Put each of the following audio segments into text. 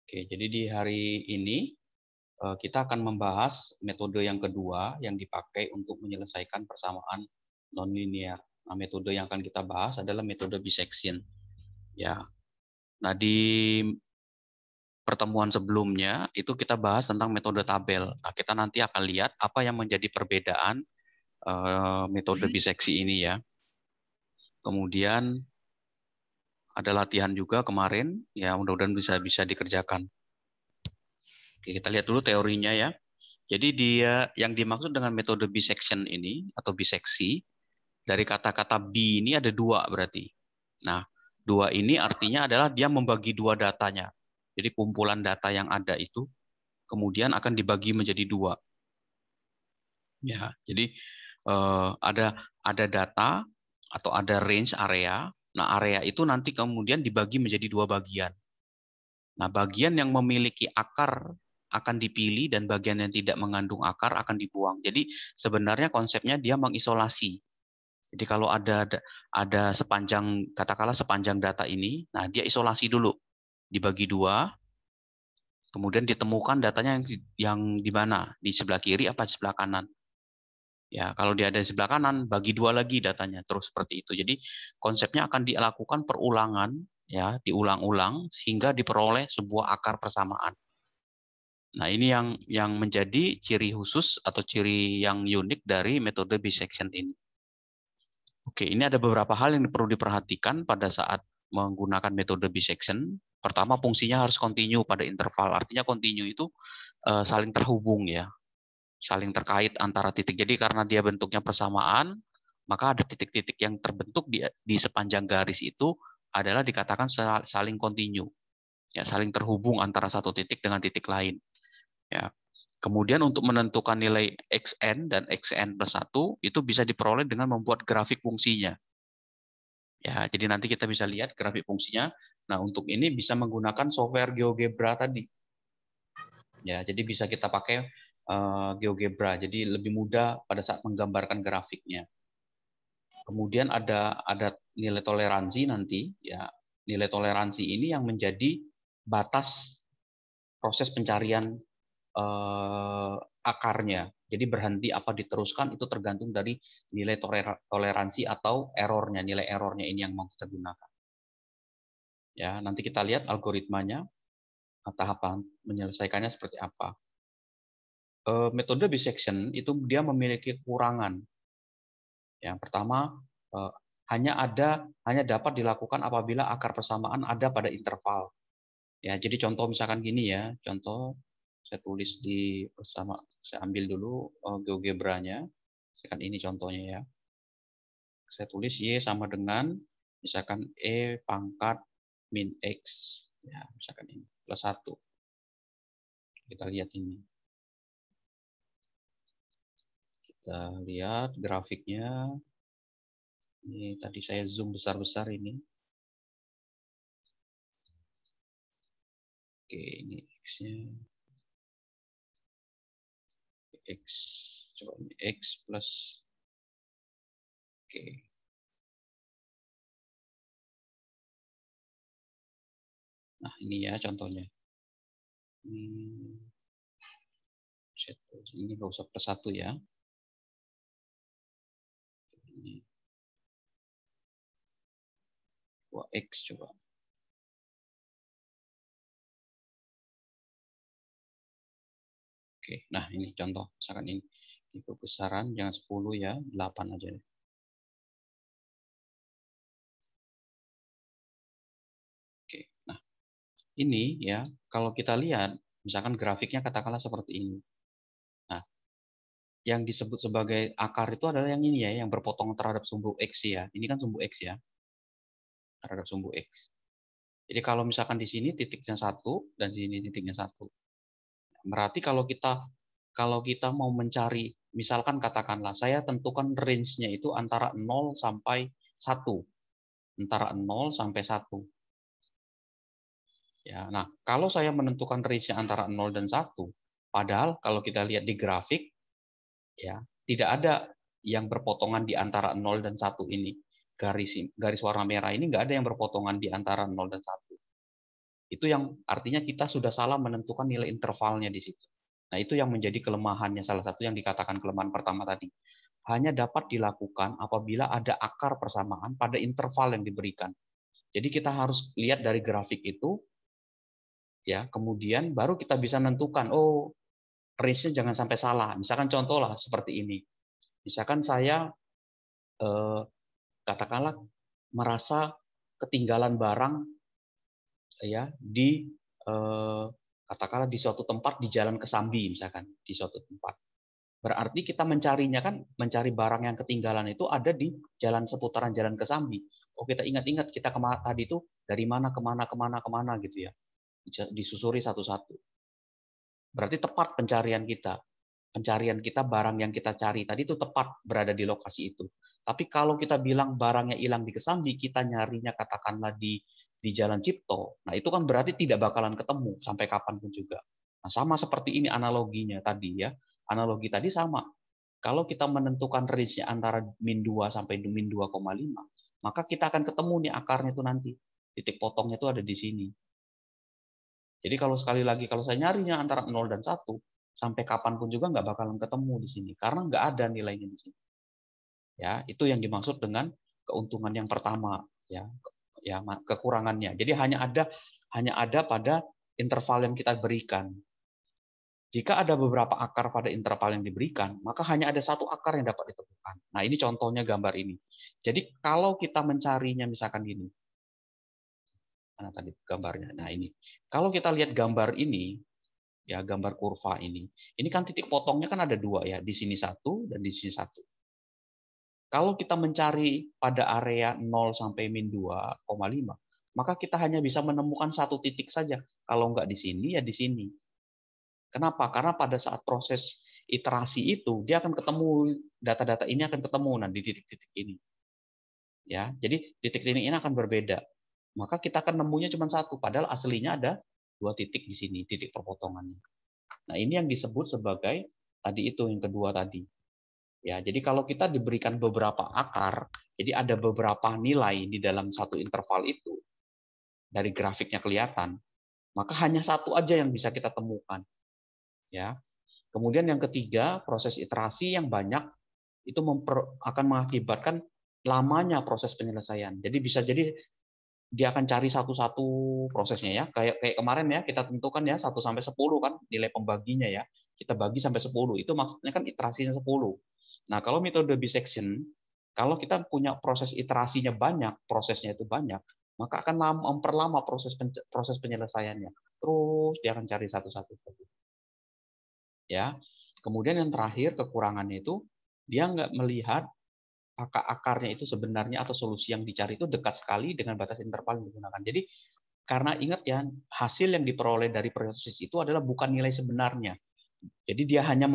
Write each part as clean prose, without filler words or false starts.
Oke, jadi di hari ini kita akan membahas metode yang kedua yang dipakai untuk menyelesaikan persamaan nonlinear. Nah, metode yang akan kita bahas adalah metode bisection. Ya. Nah, di pertemuan sebelumnya itu kita bahas tentang metode tabel. Nah, kita nanti akan lihat apa yang menjadi perbedaan metode biseksi ini ya. Kemudian ada latihan juga kemarin, ya mudah-mudahan bisa dikerjakan. Oke, kita lihat dulu teorinya ya. Jadi dia yang dimaksud dengan metode bisection ini atau biseksi dari kata-kata bi ini ada dua berarti. Nah, dua ini artinya adalah dia membagi dua datanya. Jadi kumpulan data yang ada itu kemudian akan dibagi menjadi dua. Ya, jadi ada data atau ada range area. Nah, area itu nanti kemudian dibagi menjadi dua bagian. Nah, bagian yang memiliki akar akan dipilih dan bagian yang tidak mengandung akar akan dibuang. Jadi sebenarnya konsepnya dia mengisolasi. Jadi kalau ada sepanjang katakanlah sepanjang data ini, nah dia isolasi dulu, dibagi dua, kemudian ditemukan datanya yang di mana, di sebelah kiri apa di sebelah kanan. Ya, kalau dia ada di sebelah kanan, bagi dua lagi datanya, terus seperti itu. Jadi konsepnya akan dilakukan perulangan, ya, diulang-ulang sehingga diperoleh sebuah akar persamaan. Nah, ini yang menjadi ciri khusus atau ciri yang unik dari metode bisection ini. Oke, ini ada beberapa hal yang perlu diperhatikan pada saat menggunakan metode bisection. Pertama, fungsinya harus continue pada interval. Artinya continue itu saling terhubung ya, saling terkait antara titik. Jadi karena dia bentuknya persamaan, maka ada titik-titik yang terbentuk di sepanjang garis itu adalah dikatakan saling continue, ya, saling terhubung antara satu titik dengan titik lain. Ya. Kemudian untuk menentukan nilai xn dan xn plus 1 itu bisa diperoleh dengan membuat grafik fungsinya. Ya, jadi nanti kita bisa lihat grafik fungsinya. Nah, untuk ini bisa menggunakan software GeoGebra tadi. Ya, jadi bisa kita pakai GeoGebra. Jadi lebih mudah pada saat menggambarkan grafiknya. Kemudian ada nilai toleransi nanti, ya. Nilai toleransi ini yang menjadi batas proses pencarian akarnya. Jadi berhenti apa diteruskan itu tergantung dari nilai toleransi atau errornya, nilai errornya ini yang mau kita gunakan. Ya, nanti kita lihat algoritmanya, tahapan menyelesaikannya seperti apa. Metode bisection itu dia memiliki kekurangan. Yang pertama, hanya dapat dilakukan apabila akar persamaan ada pada interval. Ya, jadi contoh misalkan gini ya, contoh saya tulis saya ambil dulu GeoGebra-nya. Misalkan ini contohnya ya. Saya tulis Y sama dengan misalkan E pangkat min X. Ya, misalkan ini plus 1. Kita lihat ini. Kita lihat grafiknya. Ini tadi saya zoom besar-besar ini. Oke, ini X-nya. X. Coba ini X plus. Oke. Nah, ini ya contohnya. Ini nggak usah plus 1 ya. Ini 2X coba. Oke, nah ini contoh. Misalkan ini kebesaran jangan 10 ya, 8 aja. Oke, nah ini ya, kalau kita lihat, misalkan grafiknya katakanlah seperti ini. Nah, yang disebut sebagai akar itu adalah yang ini ya, yang berpotong terhadap sumbu X ya. Ini kan sumbu X ya, terhadap sumbu X. Jadi kalau misalkan di sini titiknya 1 dan di sini titiknya 1. Berarti kalau kita mau mencari, misalkan katakanlah saya tentukan range-nya itu antara 0 sampai 1. Antara 0 sampai 1. Ya, nah, kalau saya menentukan range-nya antara 0 dan 1, padahal kalau kita lihat di grafik, ya, tidak ada yang berpotongan di antara 0 dan 1 ini. Garis warna merah ini nggak ada yang berpotongan di antara 0 dan 1. Itu yang artinya kita sudah salah menentukan nilai intervalnya di situ. Nah, itu yang menjadi kelemahannya, salah satu yang dikatakan kelemahan pertama tadi. Hanya dapat dilakukan apabila ada akar persamaan pada interval yang diberikan. Jadi kita harus lihat dari grafik itu, ya, kemudian baru kita bisa menentukan, oh, range-nya jangan sampai salah. Misalkan contoh lah seperti ini. Misalkan saya katakanlah merasa ketinggalan barang, ya, di katakanlah di suatu tempat di Jalan Kesambi, misalkan di suatu tempat. Berarti kita mencarinya kan, mencari barang yang ketinggalan itu ada di jalan seputaran Jalan Kesambi. Oh, kita ingat-ingat kita tadi itu dari mana kemana kemana kemana gitu ya, disusuri satu-satu. Berarti tepat pencarian kita. Pencarian kita, barang yang kita cari tadi itu tepat berada di lokasi itu. Tapi kalau kita bilang barangnya hilang di Kesambi, kita nyarinya katakanlah di Jalan Cipto, nah itu kan berarti tidak bakalan ketemu sampai kapanpun juga. Nah, sama seperti ini analoginya tadi ya. Analogi tadi sama. Kalau kita menentukan range-nya antara min 2 sampai min 2,5, maka kita akan ketemu nih akarnya itu nanti. Titik potongnya itu ada di sini. Jadi kalau sekali lagi, kalau saya nyarinya antara 0 dan 1, sampai kapanpun juga nggak bakalan ketemu di sini. Karena nggak ada nilainya di sini. Ya, itu yang dimaksud dengan keuntungan yang pertama. Ya, ya kekurangannya. Jadi hanya ada pada interval yang kita berikan. Jika ada beberapa akar pada interval yang diberikan, maka hanya ada satu akar yang dapat ditemukan. Nah, ini contohnya gambar ini. Jadi kalau kita mencarinya misalkan gini, mana tadi gambarnya? Nah, ini. Kalau kita lihat gambar ini, ya gambar kurva ini kan titik potongnya kan ada dua ya, di sini satu dan di sini satu. Kalau kita mencari pada area 0 sampai min 2,5, maka kita hanya bisa menemukan satu titik saja. Kalau nggak di sini, ya di sini. Kenapa? Karena pada saat proses iterasi itu, dia akan ketemu, data-data ini akan ketemu nah, di titik-titik ini. Ya, jadi titik ini akan berbeda. Maka kita akan nemunya cuma satu, padahal aslinya ada dua titik di sini, titik perpotongannya. Nah, ini yang disebut sebagai tadi itu yang kedua tadi. Ya, jadi kalau kita diberikan beberapa akar, jadi ada beberapa nilai di dalam satu interval itu, dari grafiknya kelihatan, maka hanya satu aja yang bisa kita temukan. Ya. Kemudian yang ketiga, proses iterasi yang banyak itu akan mengakibatkan lamanya proses penyelesaian. Jadi bisa jadi dia akan cari satu-satu prosesnya ya. Kayak kemarin ya, kita tentukan ya 1 sampai 10 kan nilai pembaginya ya. Kita bagi sampai 10. Itu maksudnya kan iterasinya 10. Nah, kalau metode bisection, kalau kita punya proses iterasinya banyak, prosesnya itu banyak, maka akan memperlama proses penyelesaiannya. Terus dia akan cari satu-satu. Ya. Kemudian yang terakhir kekurangannya itu dia nggak melihat akarnya itu sebenarnya atau solusi yang dicari itu dekat sekali dengan batas interval yang digunakan. Jadi karena ingat ya, hasil yang diperoleh dari proses itu adalah bukan nilai sebenarnya. Jadi dia hanya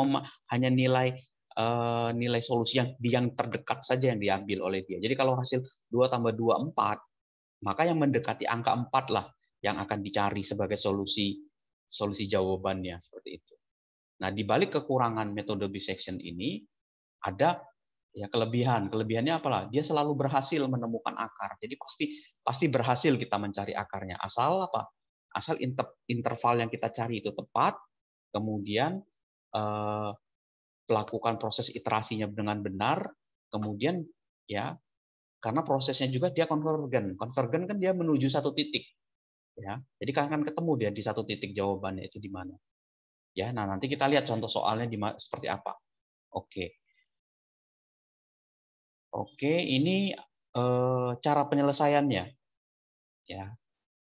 nilai solusi yang terdekat saja yang diambil oleh dia. Jadi kalau hasil 2 tambah 2 4, maka yang mendekati angka 4 lah yang akan dicari sebagai solusi jawabannya seperti itu. Nah, di balik kekurangan metode bisection ini ada ya kelebihan. Kelebihannya apalah? Dia selalu berhasil menemukan akar. Jadi pasti berhasil kita mencari akarnya. Asal apa? Asal interval yang kita cari itu tepat, kemudian melakukan proses iterasinya dengan benar, kemudian ya karena prosesnya juga dia konvergen. Konvergen kan dia menuju satu titik, ya. Jadi akan ketemu dia di satu titik jawabannya itu di mana. Ya, nah nanti kita lihat contoh soalnya seperti apa. Oke. Oke, ini cara penyelesaiannya, ya.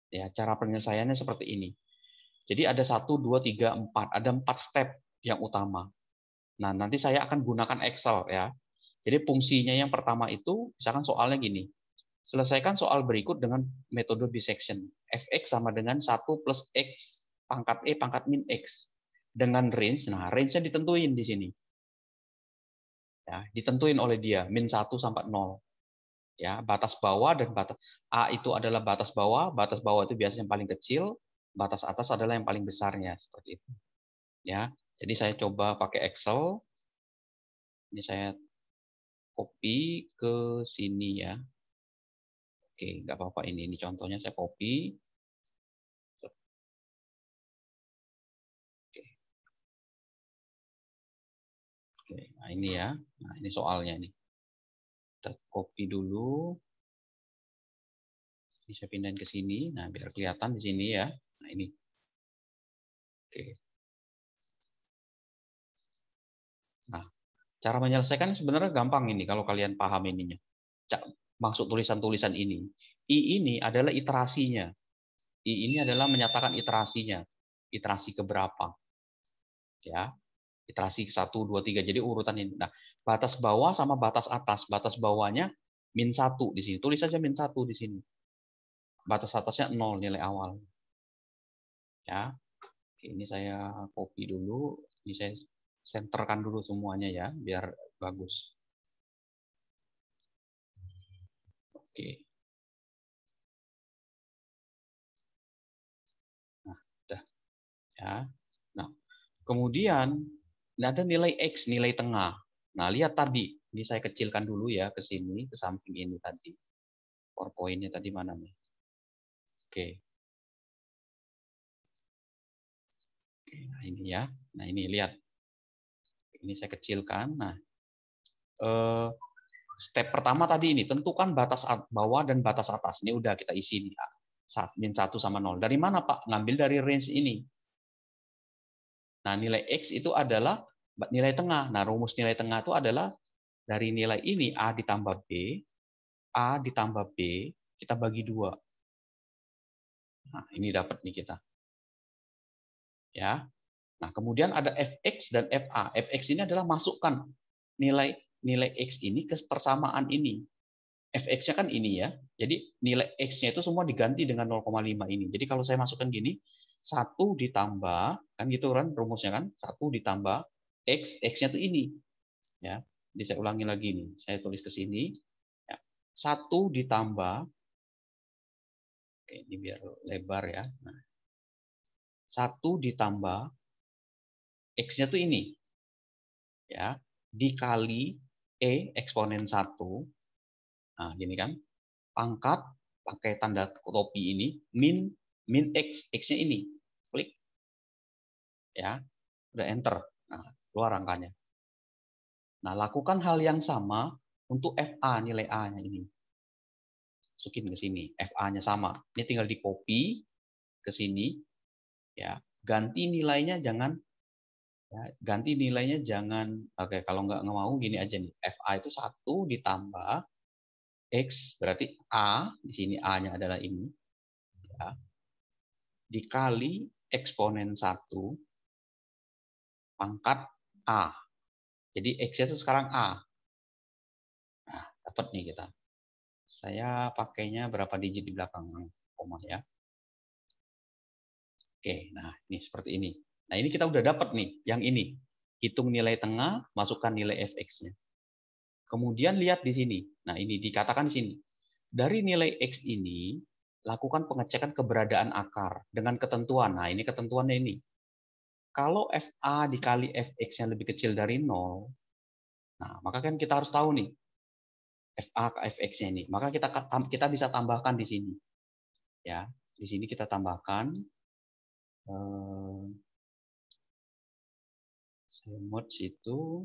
Ya, cara penyelesaiannya seperti ini. Jadi ada 1, 2, 3, 4. Ada 4 step yang utama. Nah, nanti saya akan gunakan Excel ya. Jadi fungsinya yang pertama itu, misalkan soalnya gini. Selesaikan soal berikut dengan metode bisection. Fx sama dengan 1 plus X pangkat E pangkat min X. Dengan range, nah range-nya ditentuin di sini. Ya, ditentuin oleh dia, min 1 sampai 0. Ya, batas bawah dan batas A itu adalah batas bawah itu biasanya yang paling kecil, batas atas adalah yang paling besarnya seperti itu. Ya. Jadi saya coba pakai Excel. Ini saya copy ke sini ya. Oke, nggak apa-apa ini contohnya saya copy. Nah, ini ya. Nah, ini soalnya ini. Kita copy dulu. Ini saya pindahin ke sini. Nah, biar kelihatan di sini ya. Nah, ini. Oke. Nah, cara menyelesaikan sebenarnya gampang ini kalau kalian paham ininya. Maksud tulisan-tulisan ini. I ini adalah iterasinya. I ini adalah menyatakan iterasinya. Iterasi keberapa. Ya. Iterasi 1, 2, 3. Jadi urutan ini. Nah, batas bawah sama batas atas. Batas bawahnya -1 di sini. Tulis saja -1 di sini. Batas atasnya 0 nilai awal. Ya. Oke, ini saya copy dulu. Ini saya senterkan dulu semuanya ya, biar bagus. Oke. Nah, udah ya. Nah, kemudian ada nilai X, nilai tengah. Nah, lihat tadi. Ini saya kecilkan dulu ya ke sini, ke samping ini tadi. PowerPoint-nya tadi mana nih? Oke. Nah, ini ya. Nah, ini lihat. Ini saya kecilkan. Nah, step pertama tadi ini, tentukan batas bawah dan batas atas. Ini udah kita isi nih. -1 sama 0. Dari mana, Pak? Ngambil dari range ini. Nah, nilai X itu adalah nilai tengah. Nah, rumus nilai tengah itu adalah dari nilai ini, A ditambah B, A ditambah B, kita bagi 2. Nah, ini dapat nih kita. Ya. Nah, kemudian ada Fx dan Fa. Fx ini adalah masukkan nilai nilai X ini ke persamaan ini. Fx-nya kan ini ya. Jadi nilai X-nya itu semua diganti dengan 0,5 ini. Jadi kalau saya masukkan gini, 1 ditambah, kan gitu kan rumusnya kan, 1 ditambah X, X-nya itu ini. Ya. Jadi saya ulangi lagi nih. Saya tulis ke sini. Ya. 1 ditambah, oke, ini biar lebar ya. Nah, 1 ditambah X-nya itu ini. Ya. Dikali E eksponen 1. Nah, gini kan. Pangkat pakai tanda topi ini min X, X-nya ini. Klik. Ya. Udah enter. Nah, keluar angkanya. Nah, lakukan hal yang sama untuk FA, nilai A-nya ini. Masukin ke sini. FA-nya sama. Ini tinggal di copy ke sini. Ya. Ganti nilainya jangan oke, kalau nggak mau gini aja nih. FA itu 1 ditambah X, berarti A, di sini A-nya adalah ini. Ya. Dikali eksponen 1 pangkat A. Jadi X-nya itu sekarang A. Nah, dapat nih kita. Saya pakainya berapa digit di belakang koma ya. Oke, nah ini seperti ini. Nah ini kita udah dapat nih, yang ini. Hitung nilai tengah, masukkan nilai Fx-nya. Kemudian lihat di sini. Nah ini dikatakan di sini. Dari nilai X ini, lakukan pengecekan keberadaan akar dengan ketentuan. Nah ini ketentuannya ini. Kalau FA dikali Fx yang lebih kecil dari 0, nah maka kan kita harus tahu nih, FA ke Fx-nya ini. Maka kita bisa tambahkan di sini. Ya, di sini kita tambahkan merge itu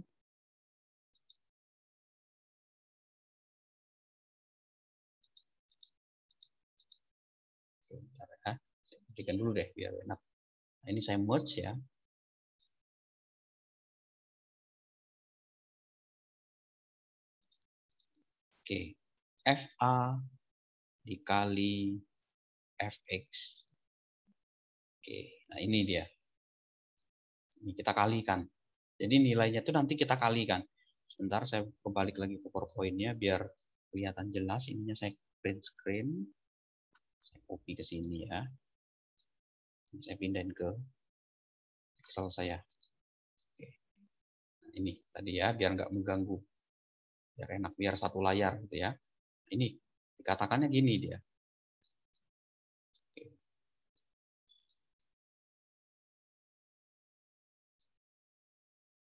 bentar ya. Saya berikan dulu deh biar enak. Nah, ini saya merge ya. Oke. FA dikali Fx. Oke, nah ini dia. Ini kita kalikan. Jadi nilainya itu nanti kita kalikan. Sebentar saya kembali lagi ke PowerPoint-nya biar kelihatan jelas. Ininya saya print screen. Saya copy ke sini ya. Saya pindahin ke Excel saya. Oke. Nah, ini tadi ya, biar nggak mengganggu. Biar enak, biar satu layar gitu ya. Ini dikatakannya gini dia.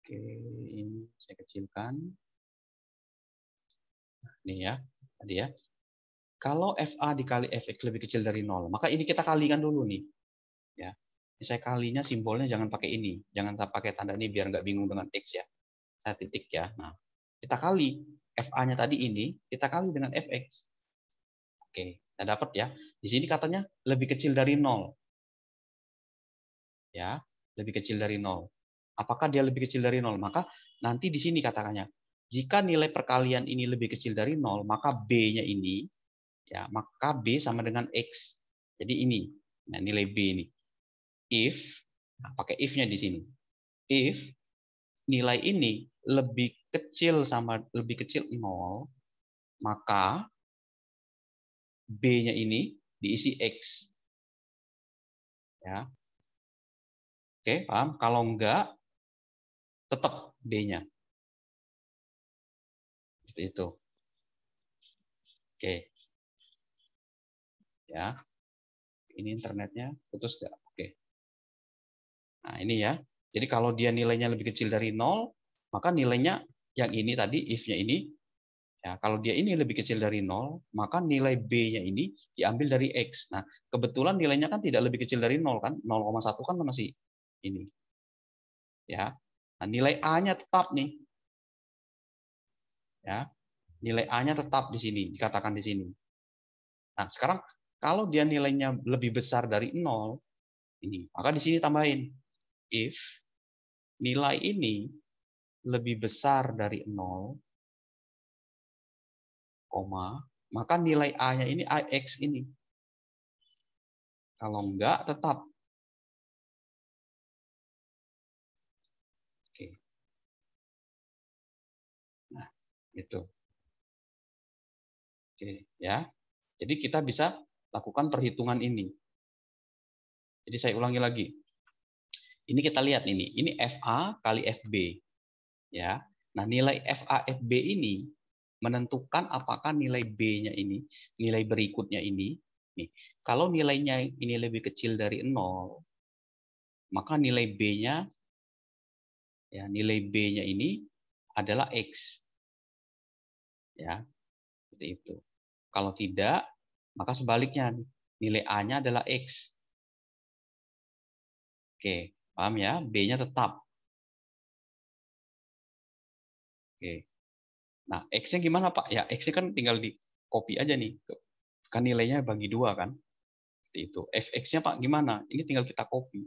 Oke, ini saya kecilkan. Ini ya, tadi ya. Kalau FA dikali Fx lebih kecil dari 0, maka ini kita kalikan dulu nih. Ya. Ini saya kalinya simbolnya jangan pakai ini. Jangan pakai tanda ini biar nggak bingung dengan X ya. saya titik ya. Nah, kita kali FA-nya tadi ini, kita kali dengan Fx. Oke, kita dapat ya. Di sini katanya lebih kecil dari 0. Ya, lebih kecil dari 0. Apakah dia lebih kecil dari 0? Maka nanti di sini katakannya, jika nilai perkalian ini lebih kecil dari 0, maka B-nya ini, ya, maka B sama dengan X. Jadi ini, nah, nilai B ini. If, nah, pakai if-nya di sini. If nilai ini lebih kecil 0, maka B-nya ini diisi X. Ya. Oke, paham? Kalau enggak, tetap B-nya. Seperti itu. Oke. Ya. Ini internetnya putus enggak? Oke. Nah, ini ya. Jadi kalau dia nilainya lebih kecil dari 0, maka nilainya yang ini tadi, if-nya ini, ya, kalau dia ini lebih kecil dari 0, maka nilai B-nya ini diambil dari X. Nah, kebetulan nilainya kan tidak lebih kecil dari 0 kan, 0,1 kan masih ini. Ya. Nah, nilai A-nya tetap nih. Ya. Nilai A-nya tetap di sini, dikatakan di sini. Nah, sekarang kalau dia nilainya lebih besar dari 0, ini, maka di sini tambahin if nilai ini lebih besar dari 0, maka nilai A-nya ini X ini. Kalau enggak, tetap. Oke. Nah, itu. Oke, ya. Jadi kita bisa lakukan perhitungan ini. Jadi saya ulangi lagi. Ini kita lihat ini FA kali FB, ya. Nah, nilai FA FB ini menentukan apakah nilai B-nya ini, nilai berikutnya ini, nih. Kalau nilainya ini lebih kecil dari 0, maka nilai B-nya, ya, nilai B-nya ini adalah X. Ya, seperti itu. Kalau tidak, maka sebaliknya, nilai A-nya adalah X. Oke, paham ya? B-nya tetap. Oke. Nah, X-nya gimana, Pak? Ya, X-nya kan tinggal di copy aja nih. Kan nilainya bagi 2 kan? Seperti itu. Fx-nya, Pak, gimana? Ini tinggal kita copy.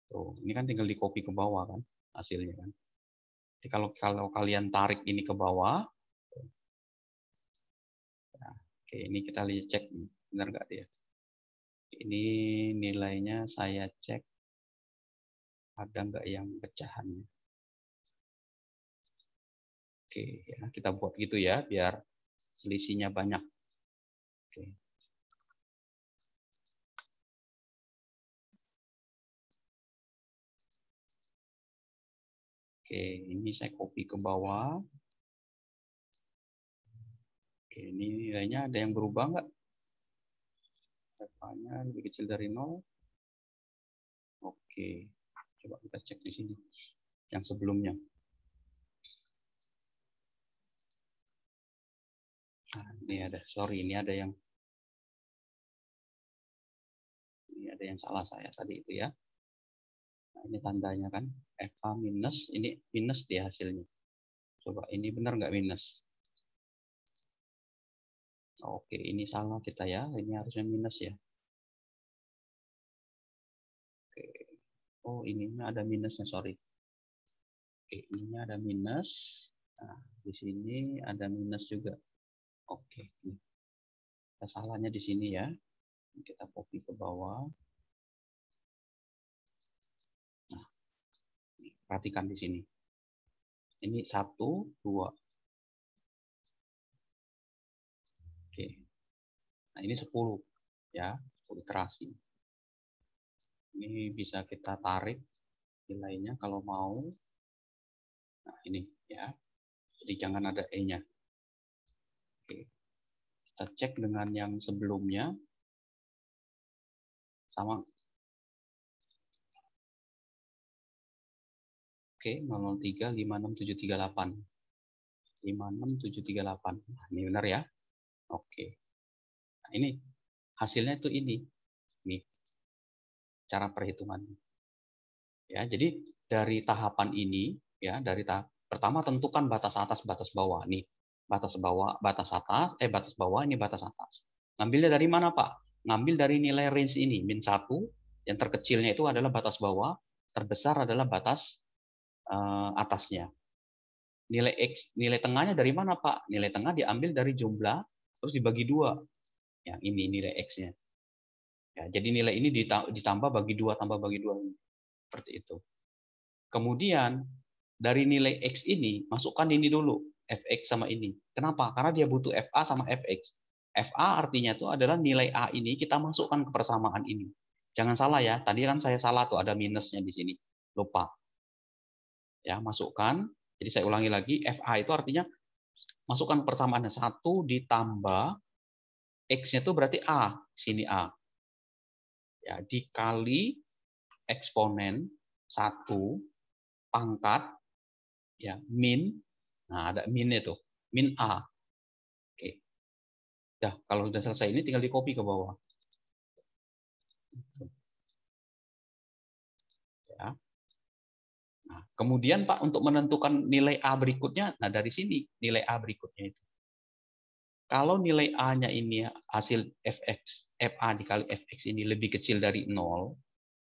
Tuh, ini kan tinggal di copy ke bawah kan hasilnya kan. Jadi kalau kalian tarik ini ke bawah, nah, oke, ini kita lihat cek benar nggak dia. Ini nilainya saya cek ada nggak yang pecahannya. Oke, ya, kita buat gitu ya biar selisihnya banyak. Oke. Oke, ini saya copy ke bawah. Oke, ini nilainya ada yang berubah nggak? Berapanya lebih kecil dari 0. Oke, coba kita cek di sini. Yang sebelumnya. Nah, ini ada yang salah saya tadi itu ya. Nah, ini tandanya kan FA minus, ini minus di hasilnya. Coba ini benar nggak minus? Oke, ini salah kita ya. Ini harusnya minus ya. Oke. Oh, ininya ada minusnya, sorry. Oke, ininya ada minus. Nah, di sini ada minus juga. Oke, salahnya di sini ya. Kita copy ke bawah. Nah, perhatikan di sini. Ini 1, 2. Oke. Nah, ini 10 ya, 10 iterasi. Ini bisa kita tarik nilainya kalau mau. Nah, ini ya. Jadi jangan ada E-nya. Oke. Kita cek dengan yang sebelumnya. Sama. Oke, 003 56738. 56738. Nah, ini benar ya. Oke. Nah, ini hasilnya itu ini. Nih cara perhitungannya. Ya, jadi dari tahapan ini, ya, dari pertama tentukan batas atas, batas bawah. Nih, batas bawah, batas atas, batas bawah, ini batas atas. Ngambilnya dari mana, Pak? Ngambil dari nilai range ini, min 1, yang terkecilnya itu adalah batas bawah, terbesar adalah batas atasnya. Nilai X, nilai tengahnya dari mana, Pak? Nilai tengah diambil dari jumlah, terus dibagi 2. Yang ini nilai X-nya. Ya, jadi nilai ini ditambah bagi 2, tambah bagi 2. Seperti itu. Kemudian, dari nilai X ini, masukkan ini dulu, Fx sama ini. Kenapa? Karena dia butuh Fa sama Fx. Fa artinya itu adalah nilai A ini kita masukkan ke persamaan ini. Jangan salah ya, tadi kan saya salah tuh, ada minusnya di sini. Lupa. Ya, masukkan. Jadi saya ulangi lagi, Fa itu artinya masukkan persamaannya 1 ditambah X-nya itu berarti A, sini A. Ya, dikali eksponen 1 pangkat ya min, nah ada minnya tuh, min A. Oke. Dah, kalau sudah selesai ini tinggal di copy ke bawah. Ya. Nah, kemudian Pak untuk menentukan nilai A berikutnya, nah dari sini nilai A berikutnya itu. Kalau nilai A-nya ini hasil Fx, Fa dikali Fx ini lebih kecil dari 0,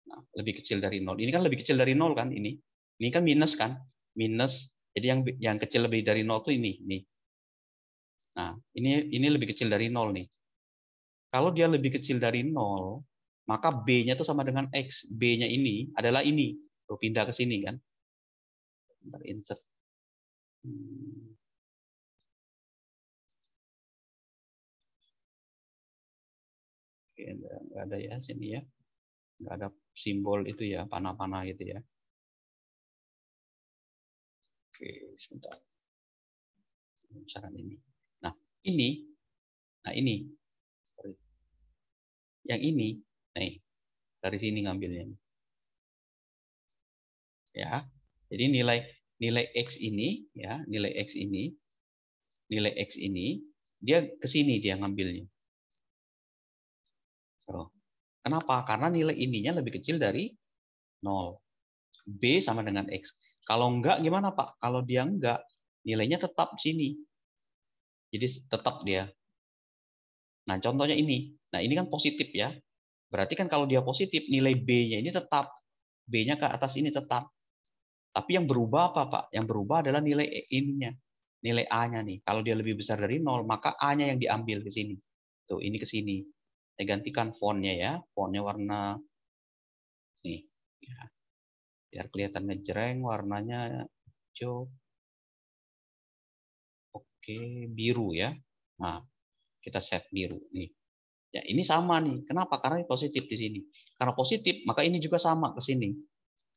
nah, lebih kecil dari 0. Ini kan lebih kecil dari 0 kan ini. Ini kan minus kan? Minus. Jadi yang kecil lebih dari 0 tuh ini. Nah, ini lebih kecil dari 0 nih. Kalau dia lebih kecil dari 0, maka B-nya itu sama dengan X. B-nya ini adalah ini. Tuh, pindah ke sini kan. Bentar, insert. Oke, nggak ada ya sini ya. Nggak ada simbol itu ya, panah-panah gitu ya. Oke, sebentar. Misalkan ini. Nah, ini. Nah, ini. Yang ini. Nih, dari sini ngambilnya. Ya. Jadi nilai X ini ya, nilai X ini dia ke sini dia ngambilnya. Oh. Kenapa? Karena nilai ininya lebih kecil dari 0. B sama dengan X. Kalau enggak gimana Pak? Kalau dia enggak, nilainya tetap sini. Jadi tetap dia. Nah, contohnya ini. Nah, ini kan positif ya. Berarti kan kalau dia positif, nilai B-nya ini tetap. B-nya ke atas ini tetap. Tapi yang berubah apa, Pak? Yang berubah adalah nilai ininya. Nilai A-nya nih. Kalau dia lebih besar dari 0, maka A-nya yang diambil ke sini. Tuh, ini ke sini. Saya gantikan fontnya ya. Fontnya warna nih. Ya. Biar kelihatan ngejreng, warnanya hijau. Oke, biru ya. Nah, kita set biru nih. Ya, ini sama nih. Kenapa? Karena ini positif di sini. Karena positif, maka ini juga sama ke sini.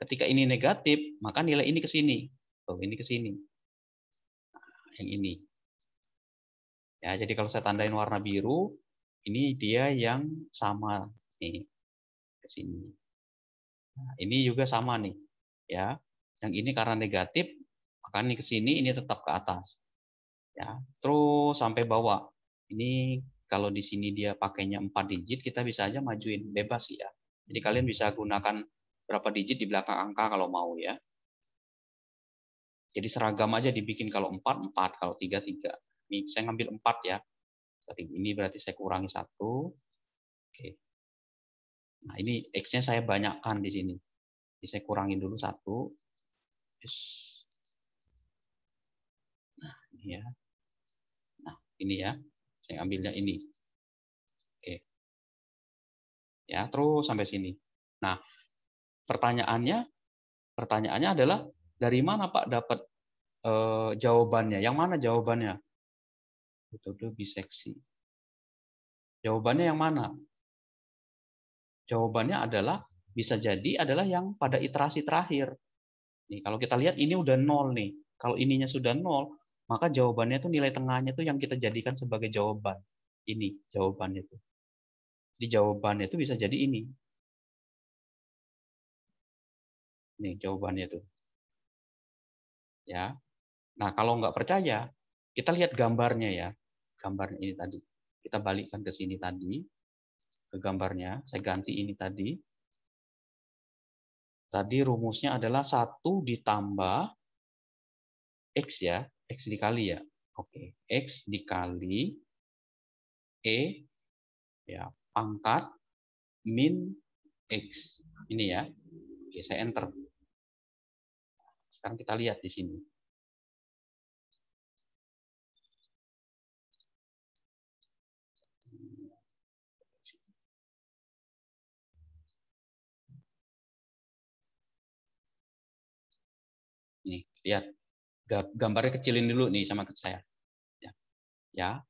Ketika ini negatif, maka nilai ini ke sini. Tuh, ini ke sini. Nah, yang ini. Ya, jadi kalau saya tandain warna biru, ini dia yang sama nih ke sini. Nah, ini juga sama nih. Ya. Yang ini karena negatif, maka ini ke sini, ini tetap ke atas. Ya, terus sampai bawah. Ini kalau di sini dia pakainya 4 digit, kita bisa aja majuin bebas ya. Jadi kalian bisa gunakan berapa digit di belakang angka kalau mau ya. Jadi seragam aja dibikin kalau 4 4, kalau 3 3. Ini saya ngambil 4 ya. Ini berarti saya kurangi 1. Oke. Nah, ini X-nya saya banyakkan di sini. Jadi saya kurangin dulu 1. Nah, ini ya. Nah, ini ya. Saya ambilnya ini. Oke. Ya, terus sampai sini. Nah, pertanyaannya adalah dari mana Pak dapat jawabannya? Yang mana jawabannya? Metode biseksi. Jawabannya yang mana? Jawabannya adalah bisa jadi adalah yang pada iterasi terakhir. Nih, kalau kita lihat ini udah 0 nih. Kalau ininya sudah 0, maka jawabannya itu nilai tengahnya itu yang kita jadikan sebagai jawaban. Ini jawabannya itu. Jadi jawabannya itu bisa jadi ini. Nih jawabannya itu. Ya. Nah, kalau nggak percaya, kita lihat gambarnya ya. Gambarnya ini tadi. Kita balikkan ke sini tadi. Ke gambarnya. Saya ganti ini tadi. Tadi rumusnya adalah 1 ditambah X ya. X dikali ya. Oke. X dikali E ya, pangkat min X. Ini ya. Oke, saya enter. Sekarang kita lihat di sini. Nih, lihat. Gambarnya kecilin dulu nih sama saya. Ya.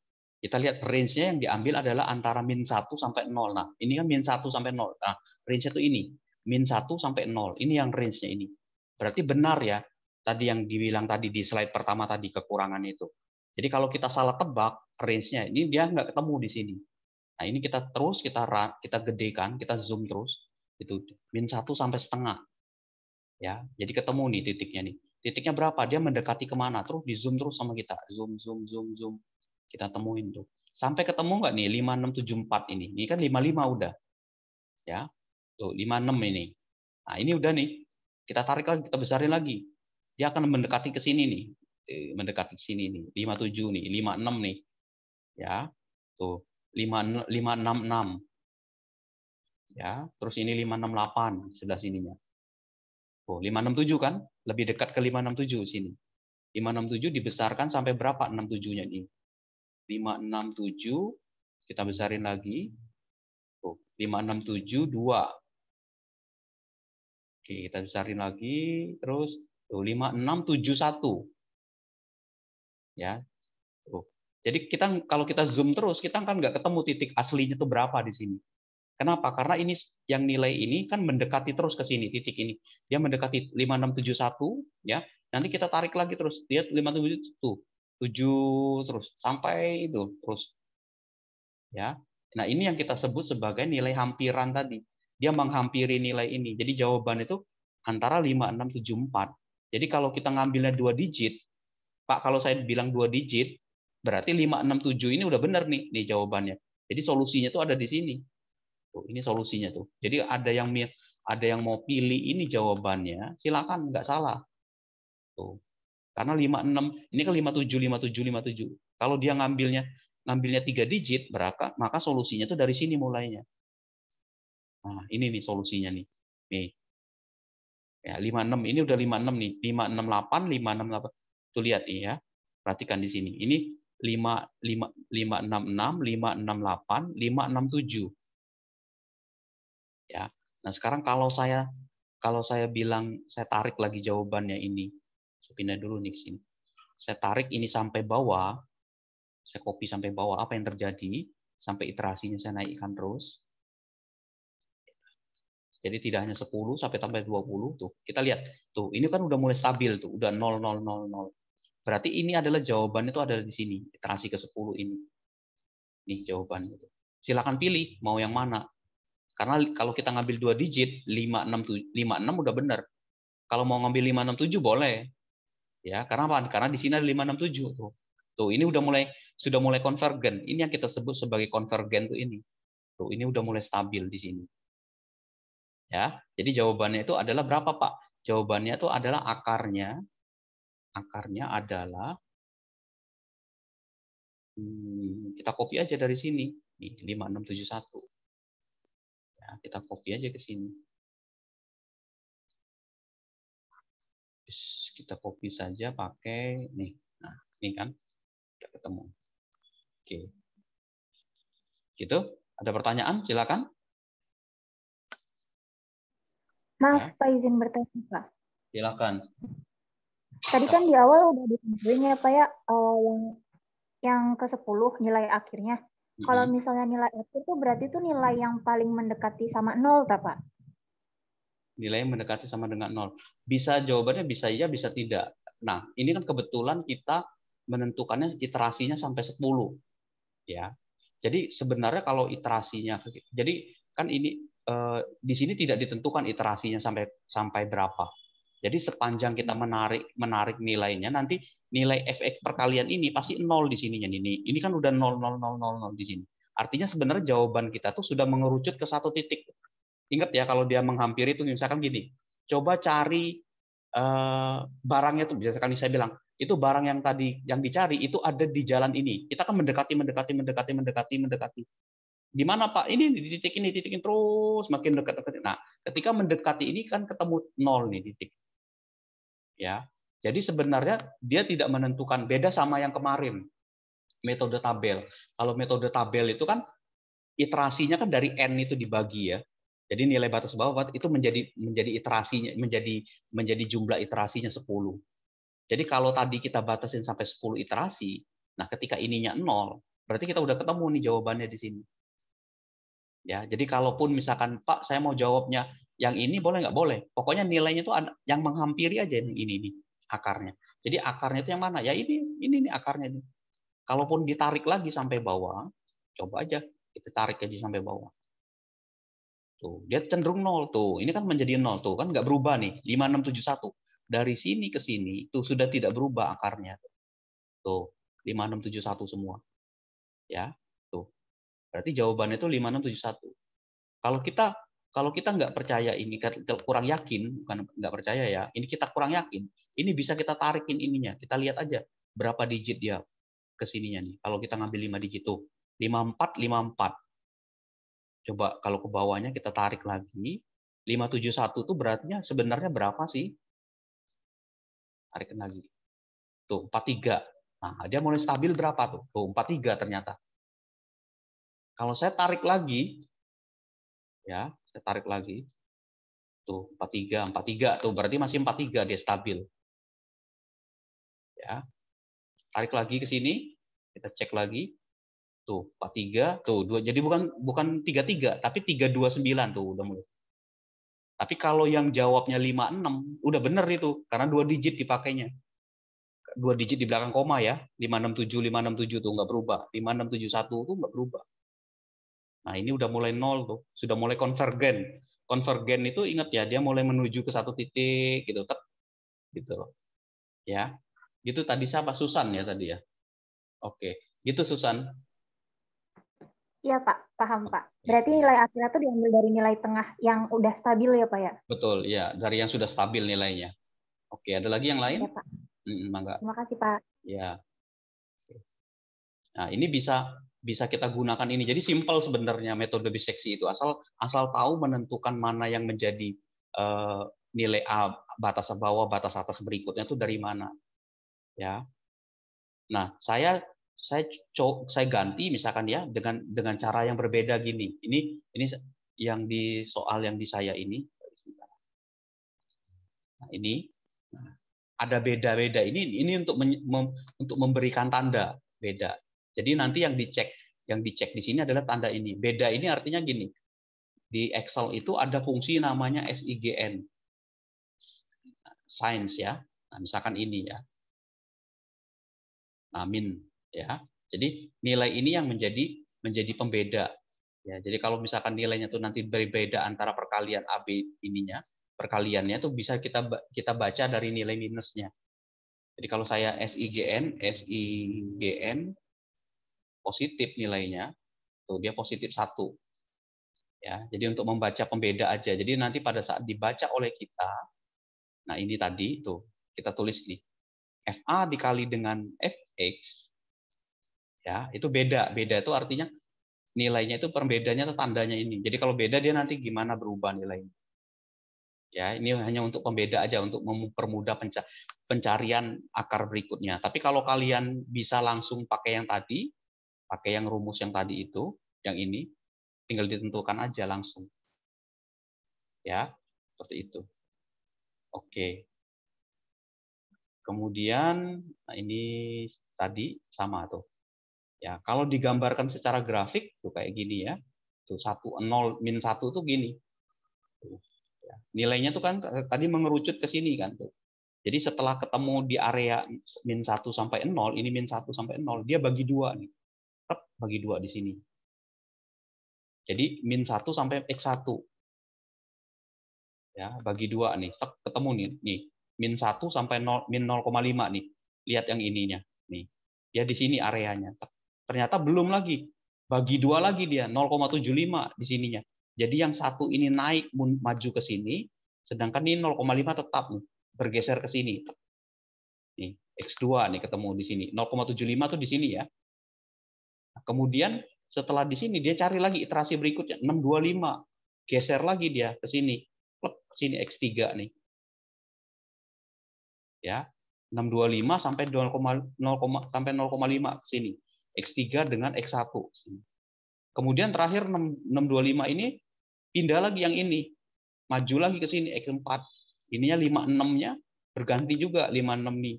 Kita lihat range-nya yang diambil adalah antara min 1 sampai 0. Nah, ini kan min 1 sampai 0. Nah, range-nya itu ini. Min 1 sampai 0. Ini yang range-nya ini. Berarti benar ya, tadi yang dibilang tadi di slide pertama tadi, kekurangan itu. Jadi kalau kita salah tebak, range-nya, ini dia nggak ketemu di sini. Nah, ini kita terus, kita gedekan, kita zoom terus. Itu min 1 sampai setengah. Ya, jadi ketemu nih titiknya nih. Titiknya berapa? Dia mendekati kemana? Terus di zoom terus sama kita. Zoom, zoom, zoom, zoom. Kita temuin tuh. Sampai ketemu nggak nih 5674 ini? Ini kan 55 udah. Ya. Tuh 56 ini. Nah, ini udah nih. Kita tarik lagi, kita besarin lagi. Dia akan mendekati ke sini nih. Mendekati ke sini nih. 57 nih, 56 nih. Ya. Tuh 566. Ya, terus ini 568 sebelah sininya. Oh, 567 kan? Lebih dekat ke 567 sini. 567 dibesarkan sampai berapa 67-nya ini? 567 kita besarin lagi. 567 2. Oke, kita besarin lagi terus 5671. Ya. Tuh. Jadi kita kalau kita zoom terus kita kan nggak ketemu titik aslinya itu berapa di sini. Kenapa? Karena ini yang nilai ini kan mendekati terus ke sini titik ini. Dia mendekati 5671 ya. Nanti kita tarik lagi terus. Lihat 57 tuh. 7 terus sampai itu terus. Ya. Nah, ini yang kita sebut sebagai nilai hampiran tadi. Dia menghampiri nilai ini. Jadi jawaban itu antara 5674. Jadi kalau kita ngambilnya 2 digit, Pak, kalau saya bilang 2 digit, berarti 567 ini udah benar nih jawabannya. Jadi solusinya itu ada di sini. Tuh, ini solusinya tuh. Jadi ada yang mau pilih ini jawabannya, silakan, nggak salah. Tuh. Karena 56 ini kan 57 57 57. Kalau dia ngambilnya 3 digit, maka solusinya tuh dari sini mulainya. Nah, ini nih solusinya nih. Nih. Ya, 56 ini udah 56 nih. 568 568. Tuh lihat nih ya. Perhatikan di sini. Ini 566 568 567. Ya. Nah, sekarang kalau saya bilang saya tarik lagi jawabannya ini. Saya pindah dulu nih ke sini. Saya tarik ini sampai bawah, saya copy sampai bawah, apa yang terjadi? Sampai iterasinya saya naikkan terus. Jadi tidak hanya 10 sampai 20 tuh. Kita lihat tuh, ini kan udah mulai stabil tuh, udah 0 0 0 0. Berarti ini adalah jawaban itu ada di sini, iterasi ke-10 ini. Nih jawabannya itu. Silakan pilih mau yang mana. Karena kalau kita ngambil 2 digit, 56 udah benar. Kalau mau ngambil 567 boleh. Ya, karena apa? Karena di sini ada 567 tuh. Tuh, ini sudah mulai konvergen. Ini yang kita sebut sebagai konvergen tuh ini. Tuh, ini udah mulai stabil di sini. Ya. Jadi jawabannya itu adalah berapa, Pak? Jawabannya itu adalah akarnya adalah kita copy aja dari sini. Nih, 5671. Ya, kita copy aja ke sini. Kita copy saja pakai nih. Nah, ini kan udah ketemu. Oke. Gitu? Ada pertanyaan? Silakan. Maaf, Ya. Pak, izin bertanya, Pak. Silakan. Tadi kan di awal udah ditentuin ya, Pak, ya, yang ke-10 nilai akhirnya. Kalau misalnya nilai akhir itu berarti itu nilai yang paling mendekati sama 0, Pak? Nilai yang mendekati sama dengan 0. Bisa jawabannya bisa iya, bisa tidak. Nah, ini kan kebetulan kita menentukannya iterasinya sampai 10. Ya. Jadi sebenarnya kalau iterasinya, jadi kan ini di sini tidak ditentukan iterasinya sampai berapa. Jadi sepanjang kita menarik nilainya, nanti nilai fx perkalian ini pasti 0 di sininya. Ini kan udah 0 0 0 0 0 di sini. Artinya sebenarnya jawaban kita tuh sudah mengerucut ke satu titik. Ingat ya, kalau dia menghampiri itu misalkan gini, coba cari barangnya tuh, biasa kali saya bilang, itu barang yang tadi yang dicari itu ada di jalan ini. Kita kan mendekati. Di mana Pak? Ini di titik ini, terus makin dekat. Nah, ketika mendekati ini kan ketemu 0 nih titik. Ya. Jadi sebenarnya dia tidak menentukan, beda sama yang kemarin metode tabel. Kalau metode tabel itu kan iterasinya kan dari n itu dibagi ya. Jadi nilai batas bawah itu menjadi iterasinya, menjadi jumlah iterasinya 10. Jadi kalau tadi kita batasin sampai 10 iterasi, nah ketika ininya 0, berarti kita udah ketemu nih jawabannya di sini. Ya, jadi kalaupun misalkan Pak saya mau jawabnya yang ini boleh nggak boleh. Pokoknya nilainya itu yang menghampiri aja yang ini nih akarnya. Jadi akarnya itu yang mana? Ya ini nih akarnya nih. Kalaupun ditarik lagi sampai bawah, coba aja kita tarik aja sampai bawah. Tuh, dia cenderung 0 tuh. Ini kan menjadi 0 tuh, kan nggak berubah nih. 5671. Dari sini ke sini tuh sudah tidak berubah akarnya. Tuh, 5671 semua. Ya, tuh. Berarti jawabannya itu 5671. Kalau kita nggak percaya ini, kurang yakin, bukan nggak percaya ya, ini kita kurang yakin, ini bisa kita tarikin ininya. Kita lihat aja berapa digit dia ke sininya nih. Kalau kita ngambil 5 digit tuh, 5454. Coba kalau ke bawahnya kita tarik lagi, 571 tuh berarti sebenarnya berapa sih? Tarikin lagi. Tuh, 43. Nah, dia mulai stabil berapa tuh? Tuh, 43 ternyata. Kalau saya tarik lagi, ya, saya tarik lagi. Tuh, 43 tuh berarti masih 43 dia stabil. Ya. Tarik lagi ke sini, kita cek lagi. Tuh, 43, tuh, jadi bukan 33, tapi 329 tuh udah mulai. Tapi kalau yang jawabnya 56, udah bener itu, karena 2 digit dipakainya. 2 digit di belakang koma ya, 567 tuh nggak berubah. 5671 tuh nggak berubah. Nah, ini udah mulai 0 tuh, sudah mulai konvergen. Konvergen itu ingat ya, dia mulai menuju ke satu titik gitu, gitu loh. Ya. Gitu tadi siapa? Susan ya tadi ya. Oke, gitu Susan. Iya Pak, paham Pak. Berarti nilai akhirnya tuh diambil dari nilai tengah yang udah stabil ya Pak ya? Betul, ya, dari yang sudah stabil nilainya. Oke, ada lagi yang lain? Ya Pak. Mangga. Terima kasih Pak. Ya. Nah, ini bisa kita gunakan ini. Jadi simpel sebenarnya metode biseksi itu, asal tahu menentukan mana yang menjadi nilai A, batas bawah, batas atas berikutnya itu dari mana. Ya. Nah, saya ganti misalkan ya dengan cara yang berbeda gini. Ini yang di soal yang di saya ini. Nah, ini ada beda-beda. Ini untuk memberikan tanda beda. Jadi nanti yang dicek di sini adalah tanda ini. Beda ini artinya gini. Di Excel itu ada fungsi namanya SIGN. Science ya. Nah, misalkan ini ya. Nah, min ya. Jadi nilai ini yang menjadi pembeda. Ya, jadi kalau misalkan nilainya itu nanti berbeda antara perkalian AB ininya, perkaliannya itu bisa kita baca dari nilai minusnya. Jadi kalau saya SIGN positif nilainya, tuh dia positif 1. Ya, jadi untuk membaca pembeda aja. Jadi nanti pada saat dibaca oleh kita, nah ini tadi tuh kita tulis nih, FA dikali dengan FX, ya itu beda. Beda itu artinya nilainya itu perbedaannya itu tandanya ini. Jadi kalau beda dia nanti gimana berubah nilainya. Ya, ini hanya untuk pembeda aja, untuk mempermudah pencarian akar berikutnya. Tapi kalau kalian bisa langsung pakai yang tadi, pakai yang rumus yang tadi itu, yang ini, tinggal ditentukan aja langsung. Ya, seperti itu. Oke. Kemudian, nah ini tadi sama tuh. Ya, kalau digambarkan secara grafik tuh kayak gini ya. Tuh 1 0 min 1 tuh gini. Tuh, ya. Nilainya tuh kan tadi mengerucut ke sini kan tuh. Jadi setelah ketemu di area min 1 sampai 0, ini min 1 sampai 0, dia bagi 2 nih. Bagi 2 di sini. Jadi min 1 sampai X1. Ya, bagi 2 nih. Ketemu nih. Min 1 sampai 0, min 0,5 nih. Lihat yang ininya. Nih. Ya di sini areanya. Ternyata belum lagi. Bagi 2 lagi dia, 0,75 di sininya. Jadi yang satu ini naik maju ke sini, Sedangkan ini 0,5 tetap nih, bergeser ke sini. Nih, X2 nih ketemu di sini. 0,75 tuh di sini ya. Kemudian setelah di sini dia cari lagi iterasi berikutnya 625. Geser lagi dia ke sini. Ke sini X3 nih. Ya. 625 sampai 0,5 ke sini. X3 dengan X1. Kemudian terakhir 625 ini pindah lagi yang ini. Maju lagi ke sini X4. Ininya 56-nya berganti juga 56 nih.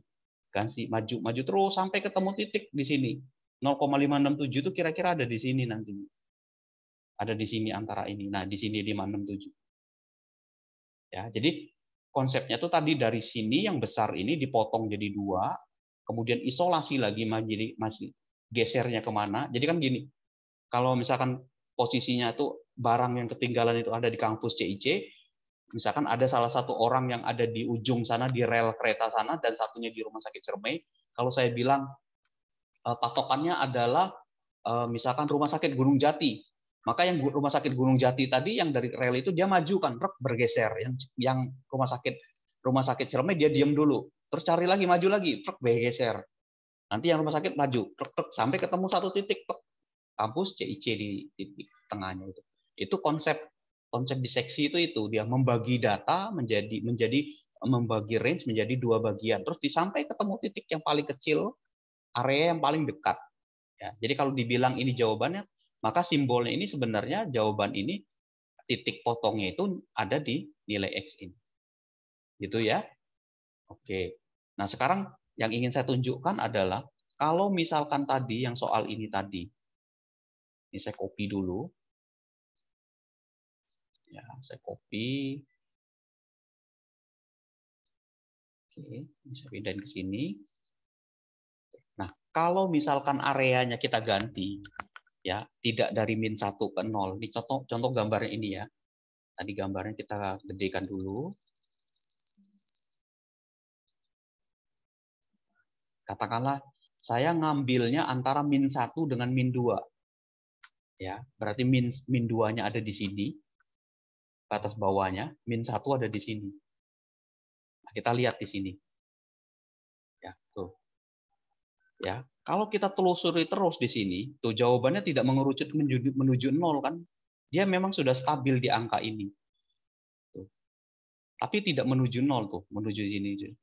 Ganti maju terus sampai ketemu titik di sini. 0,567 itu kira-kira ada di sini nanti. Ada di sini antara ini. Nah, di sini 567. Ya, jadi konsepnya tuh tadi dari sini yang besar ini dipotong jadi 2, kemudian isolasi lagi masih gesernya kemana. Jadi kan gini, kalau misalkan posisinya tuh barang yang ketinggalan itu ada di kampus CIC, misalkan ada salah satu orang yang ada di ujung sana, di rel kereta sana, dan satunya di Rumah Sakit Ciremai, kalau saya bilang patokannya adalah misalkan Rumah Sakit Gunung Jati, maka yang Rumah Sakit Gunung Jati tadi yang dari rel itu dia maju kan, bergeser. Yang Rumah Sakit Ciremai dia diam dulu, terus cari lagi, maju lagi, bergeser. Nanti yang rumah sakit maju, sampai ketemu satu titik, kampus CIC di titik tengahnya itu. Itu konsep diseksi itu dia membagi data menjadi membagi range menjadi 2 bagian. Terus sampai ketemu titik yang paling kecil, area yang paling dekat. Ya, jadi kalau dibilang ini jawabannya, maka simbolnya ini sebenarnya jawaban ini titik potongnya itu ada di nilai X ini. Gitu ya. Oke. Nah, sekarang yang ingin saya tunjukkan adalah kalau misalkan tadi yang soal ini tadi. Ini saya copy dulu. Ya, saya copy. Oke, ini saya pindahin ke sini. Nah, kalau misalkan areanya kita ganti, ya tidak dari -1 ke 0. Ini contoh gambarnya ini ya. Tadi gambarnya kita gedekan dulu. Katakanlah saya ngambilnya antara -1 dengan -2. Ya, berarti min 2-nya ada di sini. Batas bawahnya, -1 ada di sini. Nah, kita lihat di sini. Ya, tuh. Ya, kalau kita telusuri terus di sini, tuh jawabannya tidak mengerucut menuju 0 kan? Dia memang sudah stabil di angka ini. Tuh. Tapi tidak menuju 0 tuh, menuju sini.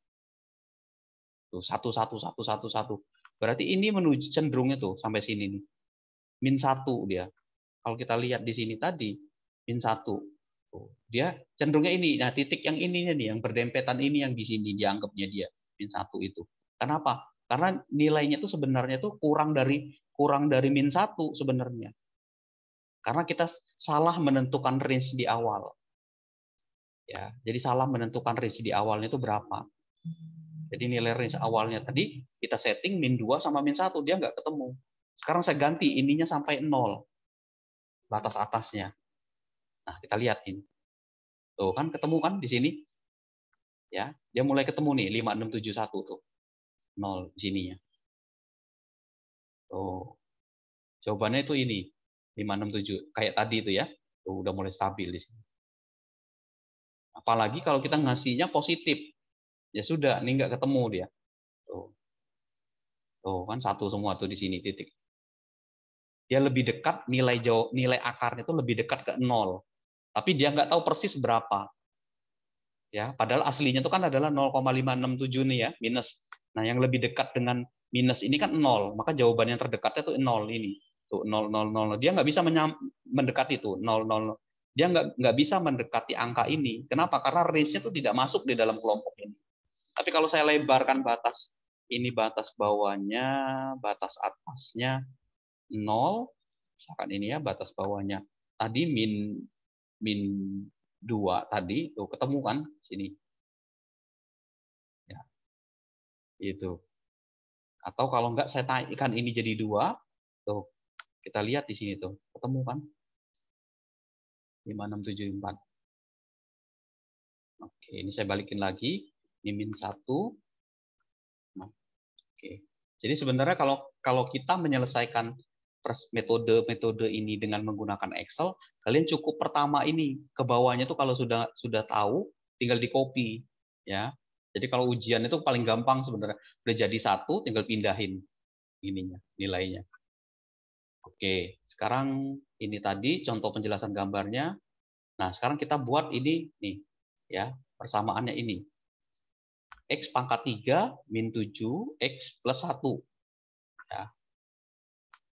Tuh, 1 1 1 1 1. Berarti ini menuju cenderungnya tuh sampai sini nih. -1 dia. Kalau kita lihat di sini tadi, -1. Tuh, dia cenderungnya ini. Nah, titik yang ininya nih, yang berdempetan ini yang di sini dianggapnya dia -1 itu. Kenapa? Karena nilainya itu sebenarnya itu kurang dari -1 sebenarnya. Karena kita salah menentukan range di awal. Ya, jadi salah menentukan range di awalnya itu berapa. Jadi nilai range awalnya tadi kita setting -2 sama -1, dia nggak ketemu. Sekarang saya ganti ininya sampai 0. Batas atasnya. Nah, kita lihat ini. Tuh kan ketemu kan di sini? Ya, dia mulai ketemu nih 5671 tuh. 0 di sininya. Tuh. Jawabannya itu ini. 567 kayak tadi itu ya. Tuh udah mulai stabil di sini. Apalagi kalau kita ngasihnya positif. Ya sudah, ini nggak ketemu dia. Tuh. Tuh kan satu semua tuh di sini titik. Dia lebih dekat nilai akarnya itu lebih dekat ke 0. Tapi dia nggak tahu persis berapa. Ya, padahal aslinya itu kan adalah 0,567 nih ya, minus. Nah, yang lebih dekat dengan minus ini kan 0, maka jawaban yang terdekatnya itu 0 ini. Tuh 0 0 0. Dia nggak bisa mendekati itu 0 0. Dia nggak bisa mendekati angka ini. Kenapa? Karena range-nya itu tidak masuk di dalam kelompok ini. Tapi kalau saya lebarkan batas ini, batas bawahnya, batas atasnya 0, misalkan ini ya batas bawahnya. Tadi min 2 tadi tuh ketemu kan sini. Ya. Itu. Atau kalau enggak saya taikkan ini jadi 2, tuh. Kita lihat di sini tuh, ketemu kan? 5674. Oke, ini saya balikin lagi. Ini -1. Nah, oke. Jadi sebenarnya kalau kita menyelesaikan metode ini dengan menggunakan Excel, kalian cukup pertama ini ke bawahnya tuh kalau sudah tahu, tinggal di copy ya. Jadi kalau ujian itu paling gampang sebenarnya. Udah jadi satu, tinggal pindahin ininya, nilainya. Oke, sekarang ini tadi contoh penjelasan gambarnya. Nah, sekarang kita buat ini nih ya, persamaannya ini. X pangkat 3 min 7 X plus 1. Ya.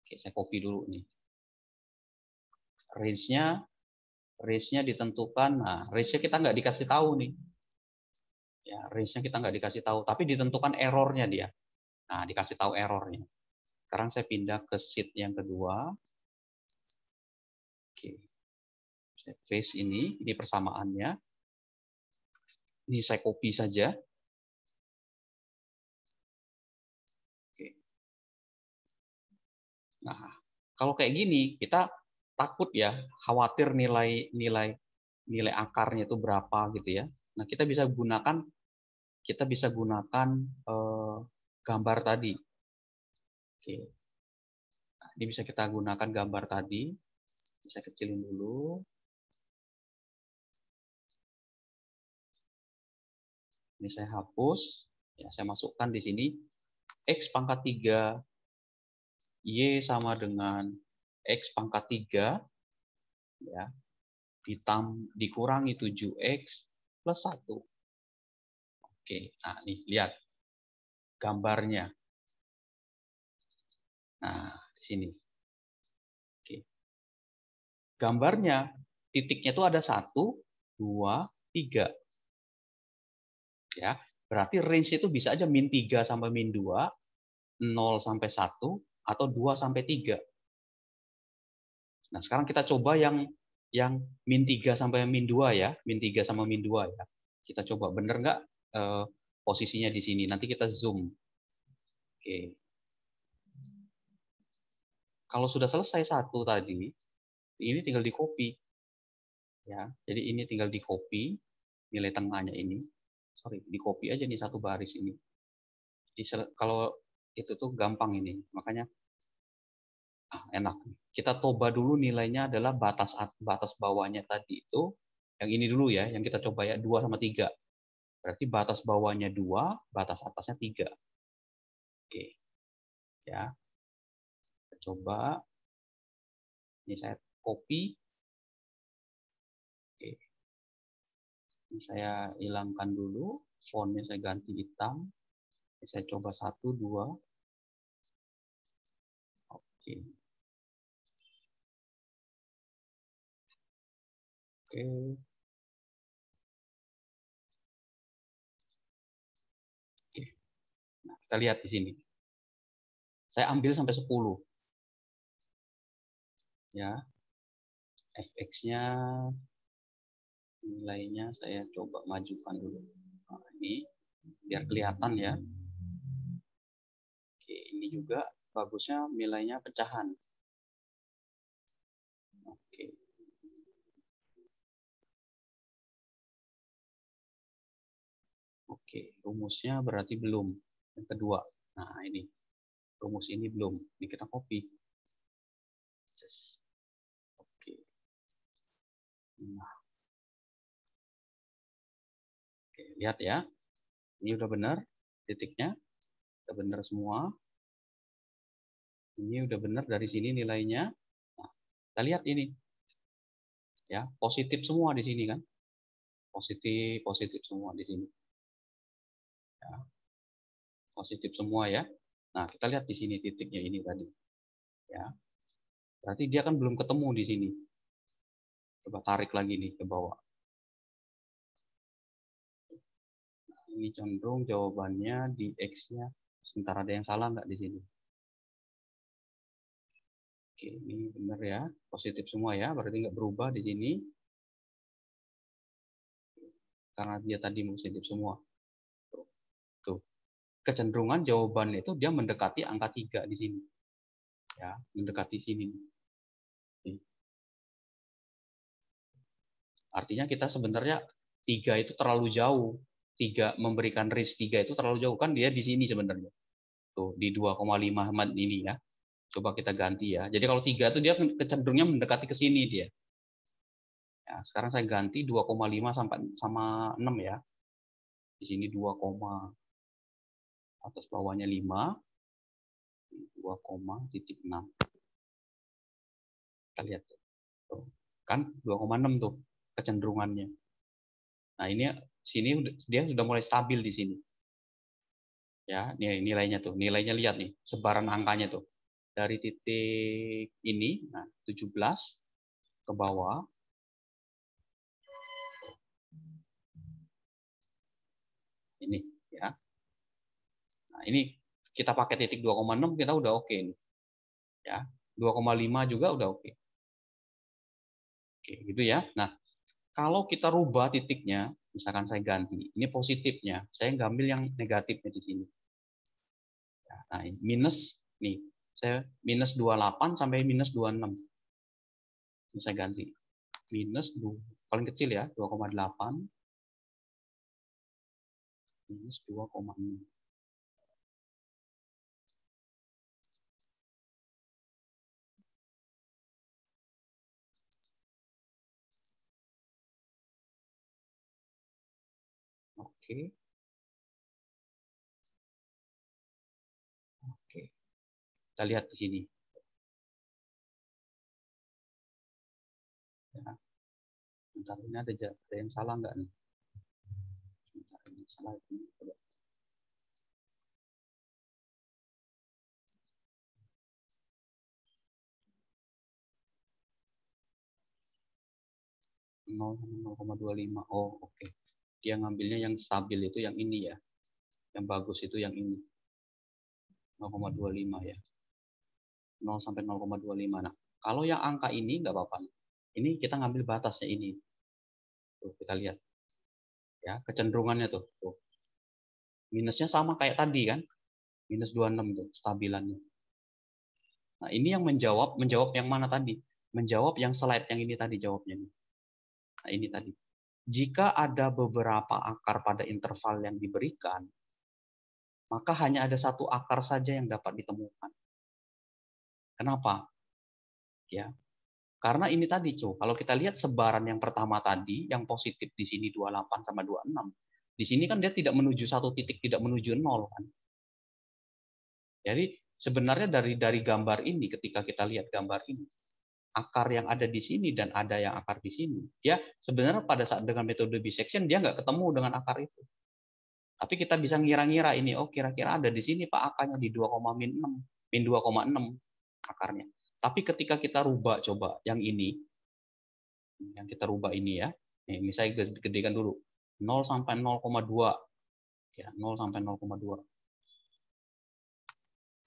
Oke, saya copy dulu nih. Range-nya ditentukan. Nah, range-nya kita nggak dikasih tahu nih. Ya, range-nya kita nggak dikasih tahu, tapi ditentukan error-nya dia. Nah, dikasih tahu error-nya. Sekarang saya pindah ke sheet yang kedua. Oke. Saya paste ini persamaannya. Ini saya copy saja. Oke. Nah, kalau kayak gini kita takut ya, khawatir nilai akarnya itu berapa gitu ya. Nah, kita bisa gunakan gambar tadi. Oke. Nah, ini bisa kita gunakan gambar tadi. Saya kecilin dulu. Ini saya hapus. Ya, saya masukkan di sini X pangkat 3 Y sama dengan X pangkat 3 ya, dikurangi 7X plus 1. Oke, nah nih lihat gambarnya. Nah, di sini. Oke. Gambarnya titiknya itu ada 1, 2, 3. Ya, berarti range itu bisa aja min 3 sampai min 2, 0 sampai 1, atau 2 sampai 3. Nah, sekarang kita coba yang min 3 sampai min 2 ya, min 3 sama min 2 ya. Kita coba bener nggak posisinya di sini. Nanti kita zoom. Oke. Kalau sudah selesai satu tadi, ini tinggal di copy. Ya, jadi ini tinggal di copy nilai tengahnya ini. Sorry, di copy aja nih satu baris ini. Kalau itu tuh gampang ini, makanya enak. Kita coba dulu nilainya adalah batas bawahnya tadi itu. Yang ini dulu ya, yang kita coba ya 2 sama 3. Berarti batas bawahnya 2, batas atasnya 3. Oke. Ya. Kita coba. Ini saya copy. Oke. Ini saya hilangkan dulu. Fontnya saya ganti hitam. Ini saya coba 1, 2. Oke. Oke. Oke. Nah, kita lihat di sini. Saya ambil sampai 10. Ya. Fx-nya nilainya saya coba majukan dulu. Nah, ini biar kelihatan ya. Oke, ini juga bagusnya nilainya pecahan. Oke. Oke, rumusnya berarti belum. Yang kedua. Nah, ini. Rumus ini belum. Ini kita copy. Oke. Nah. Oke, lihat ya. Ini udah benar titiknya. Udah benar semua. Ini udah benar dari sini nilainya. Nah, kita lihat ini. Ya, positif semua di sini kan. Positif semua di sini. Ya. Positif semua ya. Nah, kita lihat di sini titiknya ini tadi. Ya. Berarti dia kan belum ketemu di sini. Coba tarik lagi nih ke bawah. Nah, ini cenderung jawabannya di X-nya. Sebentar, ada yang salah nggak di sini? Oke, ini benar ya. Positif semua ya. Berarti nggak berubah di sini. Karena dia tadi positif semua. Tuh. Kecenderungan jawabannya itu dia mendekati angka 3 di sini. Ya, mendekati sini. Artinya kita sebenarnya 3 itu terlalu jauh. 3 memberikan range 3 itu terlalu jauh kan dia di sini sebenarnya. Tuh di 2,5 ini ya. Coba kita ganti ya. Jadi kalau 3 itu dia kecenderungnya mendekati ke sini dia. Ya, sekarang saya ganti 2,5 sampai sama 6 ya. Di sini 2, atas bawahnya 5, 2,6. Kita lihat tuh. Kan 2,6 tuh kecenderungannya. Nah, ini sini dia sudah mulai stabil di sini. Ya, nilainya tuh. Nilainya lihat nih, sebaran angkanya tuh. Dari titik ini, nah 17 ke bawah. Ini ya. Nah, ini kita pakai titik 2,6 kita udah oke nih. Ya. 2,5 juga udah oke. Oke, gitu ya. Nah, kalau kita rubah titiknya, misalkan saya ganti, ini positifnya, saya ngambil yang negatifnya di sini. Ya, nah, ini minus nih, saya minus 28 sampai minus 26. Ini saya ganti. Minus 2, paling kecil ya, 2,8 minus 2,6. Oke. Oke. Kita lihat di sini. Ya. Bentar, ini ada yang salah nggak nih? Bentar, ini salah ini. Coba. 0,25. Oh, oke. Dia ngambilnya yang stabil itu yang ini ya. Yang bagus itu yang ini. 0,25 ya. 0 sampai 0,25. Nah, kalau yang angka ini nggak apa-apa. Ini kita ngambil batasnya ini. Tuh, kita lihat. Ya, kecenderungannya tuh. Tuh. Minusnya sama kayak tadi kan. Minus 26 tuh stabilannya. Nah, ini yang menjawab yang mana tadi? Menjawab yang slide yang ini tadi jawabnya. Nah, ini tadi. Jika ada beberapa akar pada interval yang diberikan, maka hanya ada satu akar saja yang dapat ditemukan. Kenapa? Ya, karena ini tadi, kalau kita lihat sebaran yang pertama tadi, yang positif di sini 28 sama 26, di sini kan dia tidak menuju satu titik, tidak menuju nol kan. Jadi sebenarnya dari gambar ini, ketika kita lihat gambar ini, akar yang ada di sini dan ada yang akar di sini, dia sebenarnya pada saat dengan metode bisection dia nggak ketemu dengan akar itu. Tapi kita bisa ngira-ngira ini, oh kira-kira ada di sini Pak akarnya di 2,6, min 2,6 akarnya. Tapi ketika kita rubah coba yang ini, yang kita rubah ini ya, ini saya gedekan dulu, 0 sampai 0,2, ya 0 sampai 0,2.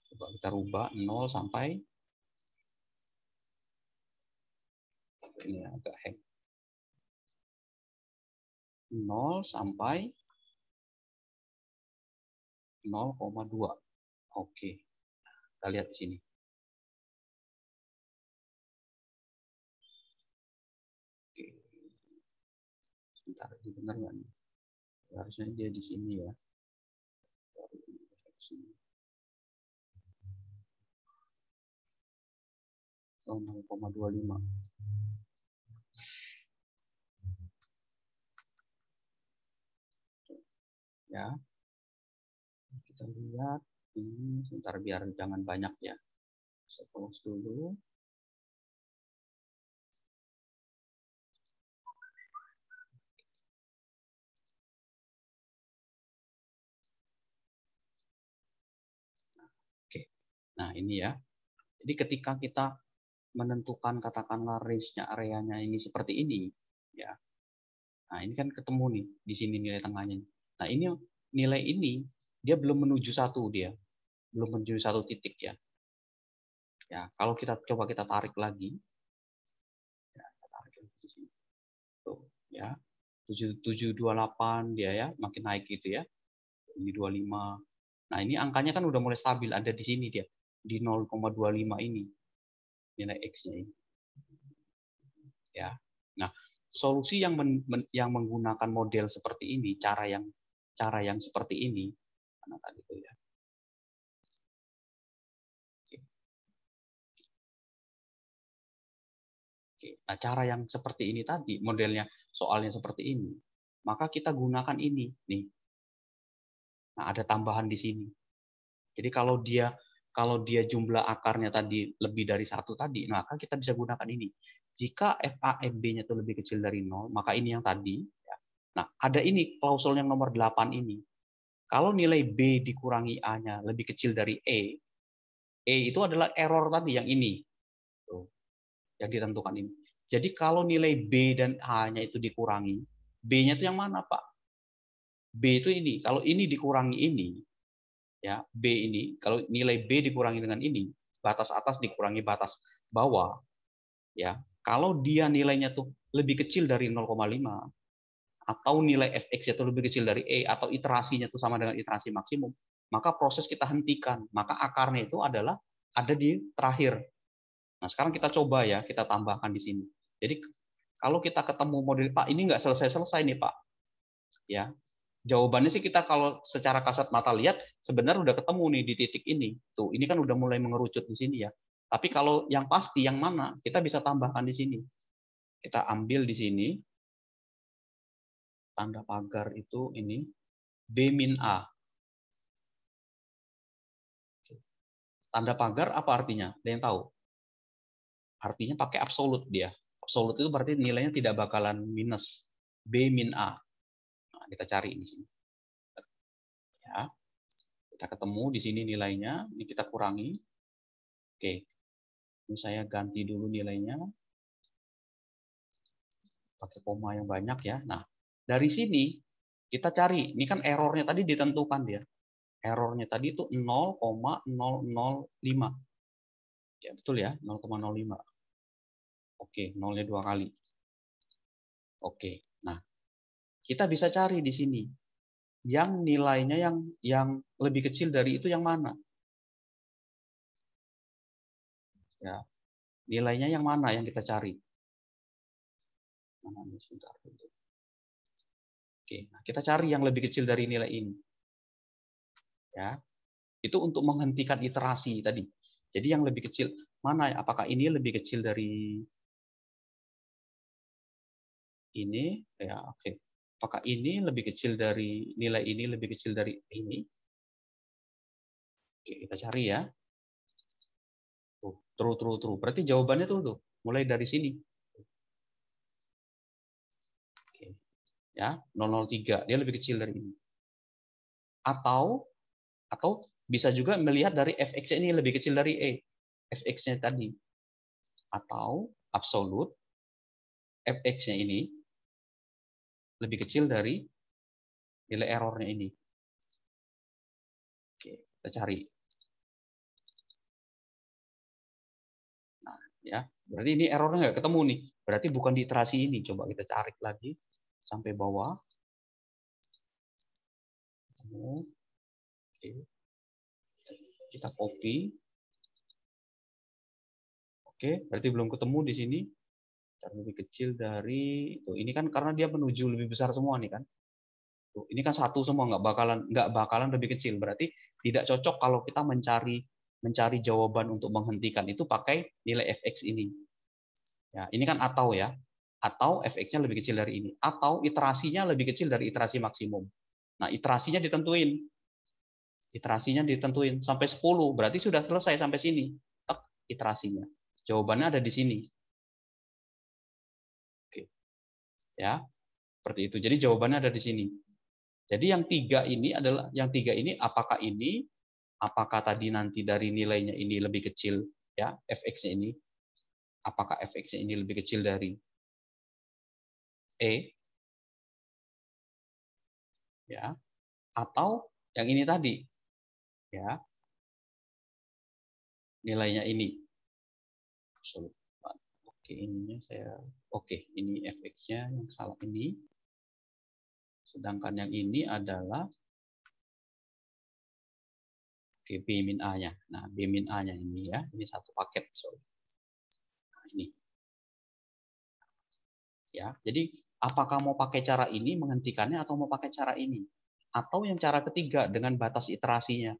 Coba kita rubah 0 sampai, ini agak hack, 0 sampai 0,2. Oke, kita lihat di sini. Oke. Sebentar, ini benar nggak nih? Harusnya dia di sini ya. Oh, 0,25. Ya, kita lihat ini sebentar biar jangan banyak ya. Saya close dulu. Oke. Nah, ini ya. Jadi ketika kita menentukan katakanlah range-nya areanya ini seperti ini, ya. Nah, ini kan ketemu nih di sini nilai tengahnya. Nah, ini nilai ini dia belum menuju satu dia. Belum menuju satu titik ya. Ya, kalau kita tarik lagi. Ya, kita tarik lagi di sini. Tuh, ya. 728 dia ya, makin naik gitu ya. Ini 25. Nah, ini angkanya kan udah mulai stabil, ada di sini dia. Di 0,25 ini. Nilai X-nya ini. Ya. Nah, solusi yang menggunakan model seperti ini, cara yang seperti ini, mana tadi itu ya. Oke. Oke. Nah, cara yang seperti ini tadi, modelnya soalnya seperti ini, maka kita gunakan ini nih. Nah, ada tambahan di sini. Jadi kalau dia jumlah akarnya tadi lebih dari satu tadi, maka kita bisa gunakan ini. Jika FAMB-nya itu lebih kecil dari 0, maka ini yang tadi. Ya. Nah, ada ini klausul yang nomor 8 ini. Kalau nilai B dikurangi A-nya lebih kecil dari E itu adalah error tadi yang ini. Tuh, yang ditentukan ini. Jadi kalau nilai B dan A-nya itu dikurangi, B-nya itu yang mana, Pak? B itu ini. Kalau ini dikurangi ini, ya B ini, kalau nilai B dikurangi dengan ini, batas atas dikurangi batas bawah, ya kalau dia nilainya tuh lebih kecil dari 0,5 atau nilai fx itu lebih kecil dari atau iterasinya itu sama dengan iterasi maksimum, maka proses kita hentikan, maka akarnya itu adalah ada di terakhir. Nah sekarang kita coba ya, kita tambahkan di sini. Jadi kalau kita ketemu model Pak ini nggak selesai-selesai nih Pak, ya jawabannya sih kita kalau secara kasat mata lihat sebenarnya udah ketemu nih di titik ini. Tuh, ini kan udah mulai mengerucut di sini ya. Tapi kalau yang pasti yang mana, kita bisa tambahkan di sini. Kita ambil di sini tanda pagar itu ini B min A. Tanda pagar apa artinya? Ada yang tahu? Artinya pakai absolut dia. Absolut itu berarti nilainya tidak bakalan minus. B min A. Nah, kita cari di sini. Ya. Kita ketemu di sini nilainya, ini kita kurangi. Oke. Ini saya ganti dulu nilainya. Pakai koma yang banyak ya. Nah, dari sini kita cari. Ini kan errornya tadi ditentukan dia. Errornya tadi itu 0,005. Ya, betul ya, 0,05. Oke, nolnya 2 kali. Oke. Nah, kita bisa cari di sini. Yang nilainya yang lebih kecil dari itu yang mana? Ya, nilainya yang mana yang kita cari? Oke, nah kita cari yang lebih kecil dari nilai ini. Ya, itu untuk menghentikan iterasi tadi. Jadi yang lebih kecil mana? Apakah ini lebih kecil dari ini? Ya, oke. Apakah ini lebih kecil dari nilai ini lebih kecil dari ini? Oke, kita cari ya. Tuh, true. Berarti jawabannya tuh mulai dari sini. Oke. Ya, 003. Dia lebih kecil dari ini. Atau bisa juga melihat dari fx-nya ini lebih kecil dari fx-nya tadi. Atau absolut fx-nya ini lebih kecil dari nilai errornya ini. Oke, kita cari. Nah, ya, berarti ini errornya nggak ketemu nih. Berarti bukan di iterasi ini. Coba kita cari lagi sampai bawah. Ketemu. Oke. Kita copy. Oke, berarti belum ketemu di sini. Lebih kecil dari itu. Ini kan karena dia menuju lebih besar semua nih kan. Tuh, ini kan satu semua nggak bakalan lebih kecil. Berarti tidak cocok kalau kita mencari jawaban untuk menghentikan itu pakai nilai fx ini. Ya, ini kan atau ya. Atau fx-nya lebih kecil dari ini. Atau iterasinya lebih kecil dari iterasi maksimum. Nah, iterasinya ditentuin. Iterasinya ditentuin sampai 10. Berarti sudah selesai sampai sini. Tek, iterasinya. Jawabannya ada di sini. Oke. Ya, seperti itu. Jadi jawabannya ada di sini. Jadi yang tiga ini apakah tadi nanti dari nilainya ini lebih kecil ya fx-nya ini, apakah fx-nya ini lebih kecil dari ya, atau yang ini tadi ya nilainya ini. Oke, ini fx-nya yang salah ini. Sedangkan yang ini adalah B min A-nya. Nah, B min A-nya ini ya, ini satu paket. Nah, ini. Ya, jadi apakah mau pakai cara ini menghentikannya atau mau pakai cara ini? Atau yang cara ketiga dengan batas iterasinya.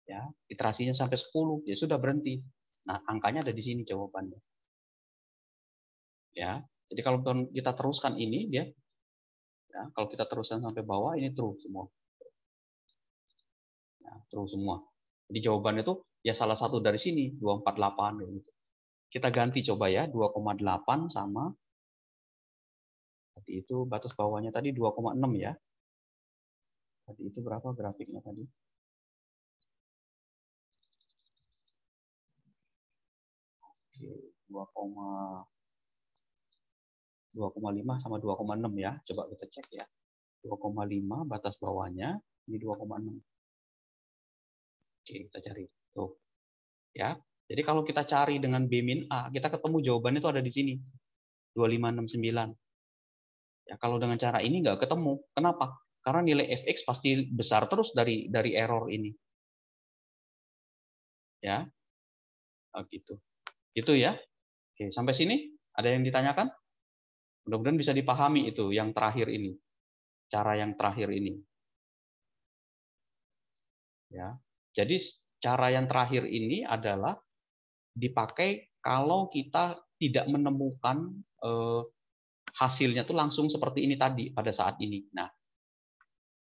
Ya, iterasinya sampai 10, ya sudah berhenti. Nah, angkanya ada di sini jawabannya. Ya. Jadi kalau kita teruskan ini dia, ya, kalau kita teruskan sampai bawah ini true semua. Ya, true semua. Jadi jawabannya itu ya salah satu dari sini 248 gitu. Kita ganti coba ya 2,8 sama tadi itu batas bawahnya tadi 2,6 ya. Tadi itu berapa grafiknya tadi? Oke, 2,5 sama 2,6 ya. Coba kita cek ya. 2,5 batas bawahnya ini 2,6. Oke, kita cari. Tuh. Ya. Jadi kalau kita cari dengan B min A, kita ketemu jawabannya itu ada di sini. 2569. Ya, kalau dengan cara ini nggak ketemu. Kenapa? Karena nilai fx pasti besar terus dari error ini. Ya. Oh, gitu. Gitu ya. Oke, sampai sini ada yang ditanyakan? Mudah-mudahan bisa dipahami itu yang terakhir ini. Cara yang terakhir ini. Ya. Jadi cara yang terakhir ini adalah dipakai kalau kita tidak menemukan hasilnya tuh langsung seperti ini tadi pada saat ini. Nah,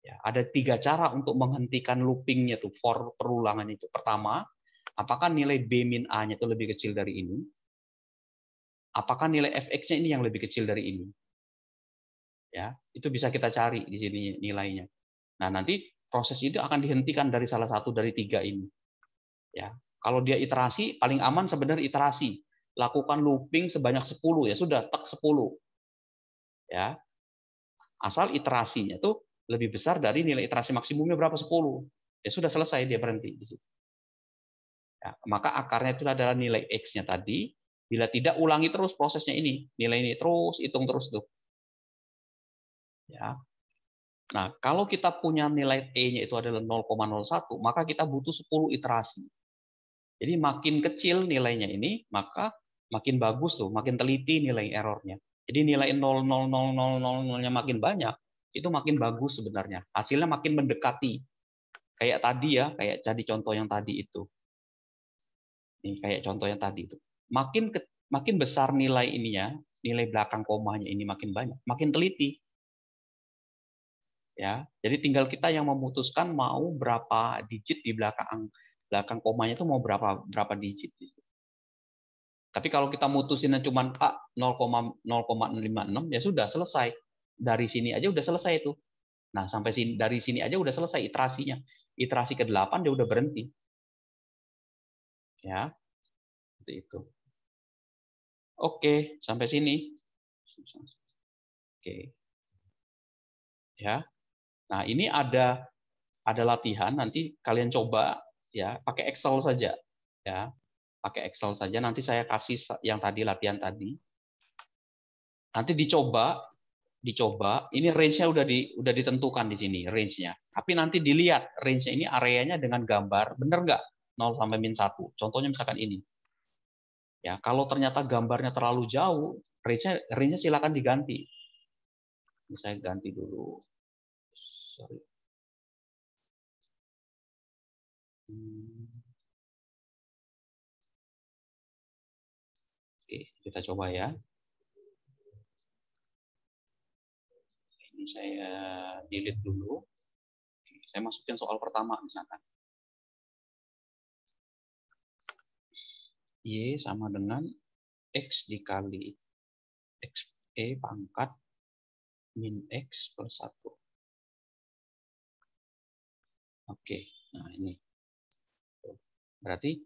ya, ada 3 cara untuk menghentikan loopingnya tuh for perulangan itu. Pertama, apakah nilai B min A-nya itu lebih kecil dari ini? Apakah nilai fx-nya ini yang lebih kecil dari ini? Ya, itu bisa kita cari di sini nilainya. Nah, nanti proses itu akan dihentikan dari salah satu dari 3 ini. Ya, kalau dia iterasi, paling aman sebenarnya iterasi. Lakukan looping sebanyak 10 ya sudah, tak 10. Ya, asal iterasinya tuh lebih besar dari nilai iterasi maksimumnya berapa 10. Ya sudah selesai dia berhenti di situ. Ya, maka akarnya itu adalah nilai x-nya tadi. Bila tidak ulangi terus prosesnya ini, nilai ini terus hitung terus tuh. Ya. Nah, kalau kita punya nilai e-nya itu adalah 0,01, maka kita butuh 10 iterasi. Jadi makin kecil nilainya ini, maka makin bagus tuh, makin teliti nilai errornya. Jadi nilai 0,00000-nya makin banyak, itu makin bagus sebenarnya. Hasilnya makin mendekati. Kayak tadi ya, kayak jadi contoh yang tadi itu. Nih, kayak contoh yang tadi itu. Makin besar nilai ininya, nilai belakang komanya ini makin banyak, makin teliti. Ya, jadi tinggal kita yang memutuskan mau berapa digit di belakang komanya itu mau berapa digit. Tapi kalau kita mutusinnya cuma 0,056 ya sudah selesai. Dari sini aja udah selesai itu. Nah, sampai sini dari sini aja udah selesai iterasinya. Iterasi ke-8 dia udah berhenti. Ya. Seperti itu. Oke, sampai sini. Oke. Ya. Nah, ini ada latihan nanti kalian coba ya, pakai Excel saja. Ya. Pakai Excel saja nanti saya kasih yang tadi latihan tadi. Nanti dicoba, ini range-nya udah ditentukan di sini range-nya. Tapi nanti dilihat range-nya ini areanya dengan gambar, bener nggak? 0 sampai min 1. Contohnya misalkan ini. Ya, kalau ternyata gambarnya terlalu jauh, range-nya silakan diganti. Ini saya ganti dulu. Sorry. Oke, kita coba ya. Ini saya delete dulu. Saya masukin soal pertama misalkan. Y sama dengan X dikali X pangkat min X plus 1. Oke, nah ini. Berarti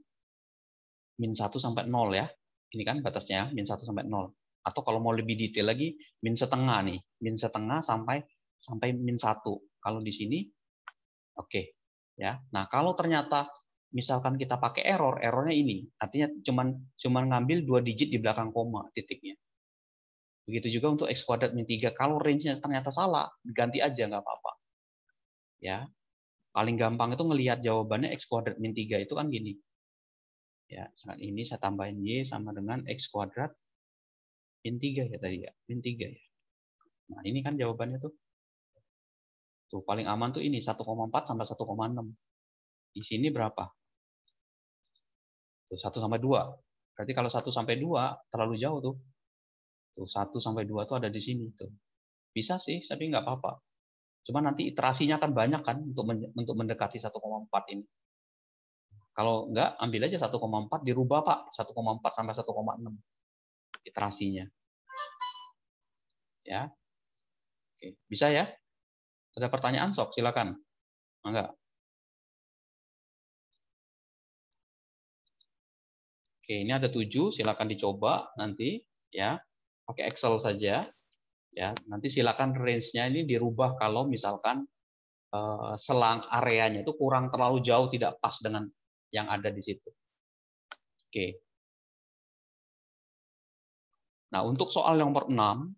min 1 sampai 0 ya. Ini kan batasnya min 1 sampai 0. Atau kalau mau lebih detail lagi, min setengah nih. Min setengah sampai min 1. Kalau di sini, oke. Ya. Nah, kalau ternyata misalkan kita pakai errornya ini. Artinya cuman ngambil 2 digit di belakang koma titiknya. Begitu juga untuk X kuadrat min 3. Kalau range-nya ternyata salah, ganti aja nggak apa-apa. Ya. Paling gampang itu ngelihat jawabannya X kuadrat min 3 itu kan gini. Ya, saat ini saya tambahin Y sama dengan X kuadrat min 3 ya tadi ya. Min 3 ya. Nah, ini kan jawabannya tuh. Tuh, paling aman tuh ini 1,4 sampai 1,6. Di sini berapa? Tuh, 1 sampai 2. Berarti kalau 1 sampai 2 terlalu jauh tuh. Tuh 1 sampai 2 tuh ada di sini tuh. Bisa sih, tapi nggak apa-apa. Cuma nanti iterasinya akan banyak kan untuk mendekati 1,4 ini. Kalau nggak, ambil aja 1,4 dirubah Pak, 1,4 sampai 1,6 iterasinya. Ya. Oke, bisa ya? Ada pertanyaan sob, silakan. Enggak. Oke, ini ada 7, silakan dicoba nanti ya. Pakai Excel saja ya. Nanti silakan range-nya ini dirubah kalau misalkan selang areanya itu kurang terlalu jauh, tidak pas dengan yang ada di situ. Oke. Nah, untuk soal nomor 6,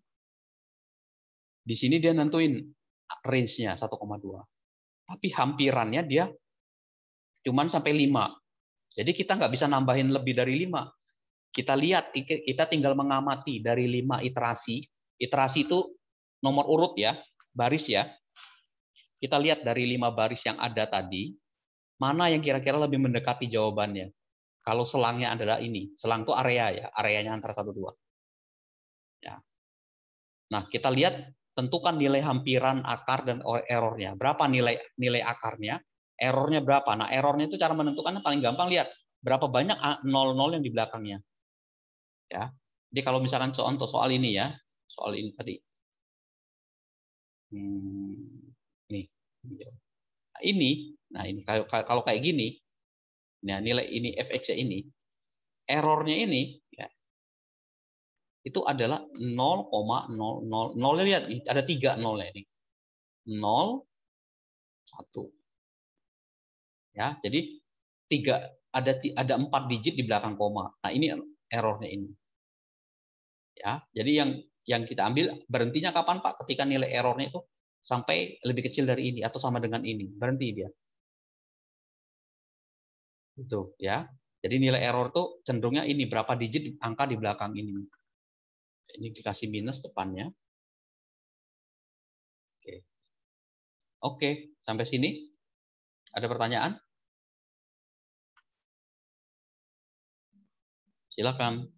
di sini dia nentuin range-nya 1,2. Tapi hampirannya dia cuman sampai 5. Jadi kita nggak bisa nambahin lebih dari 5. Kita lihat, kita tinggal mengamati dari 5 iterasi. Iterasi itu nomor urut ya, baris ya. Kita lihat dari 5 baris yang ada tadi, mana yang kira-kira lebih mendekati jawabannya. Kalau selangnya adalah ini, selang itu area ya, areanya antara 1, 2. Ya. Nah, kita lihat, tentukan nilai hampiran, akar, dan errornya. Berapa nilai akarnya, errornya berapa. Nah, errornya itu cara menentukannya paling gampang, lihat berapa banyak 0 yang di belakangnya. Ya. Jadi kalau misalkan contoh soal ini ya, soal ini tadi. Nih. Nah ini kalau kayak gini, nah nilai ini fx-nya ini, errornya ini ya, itu adalah 0,00. Lihat nih, ada 3 nolnya ini. 0, 1. Ya, jadi ada 4 digit di belakang koma. Nah, ini errornya ini. Ya, jadi yang kita ambil berhentinya kapan Pak? Ketika nilai errornya itu sampai lebih kecil dari ini atau sama dengan ini, berhenti dia. Itu ya. Jadi nilai error tuh cenderungnya ini berapa digit angka di belakang ini. Ini dikasih minus depannya. Oke. Oke, sampai sini. Ada pertanyaan? Silakan.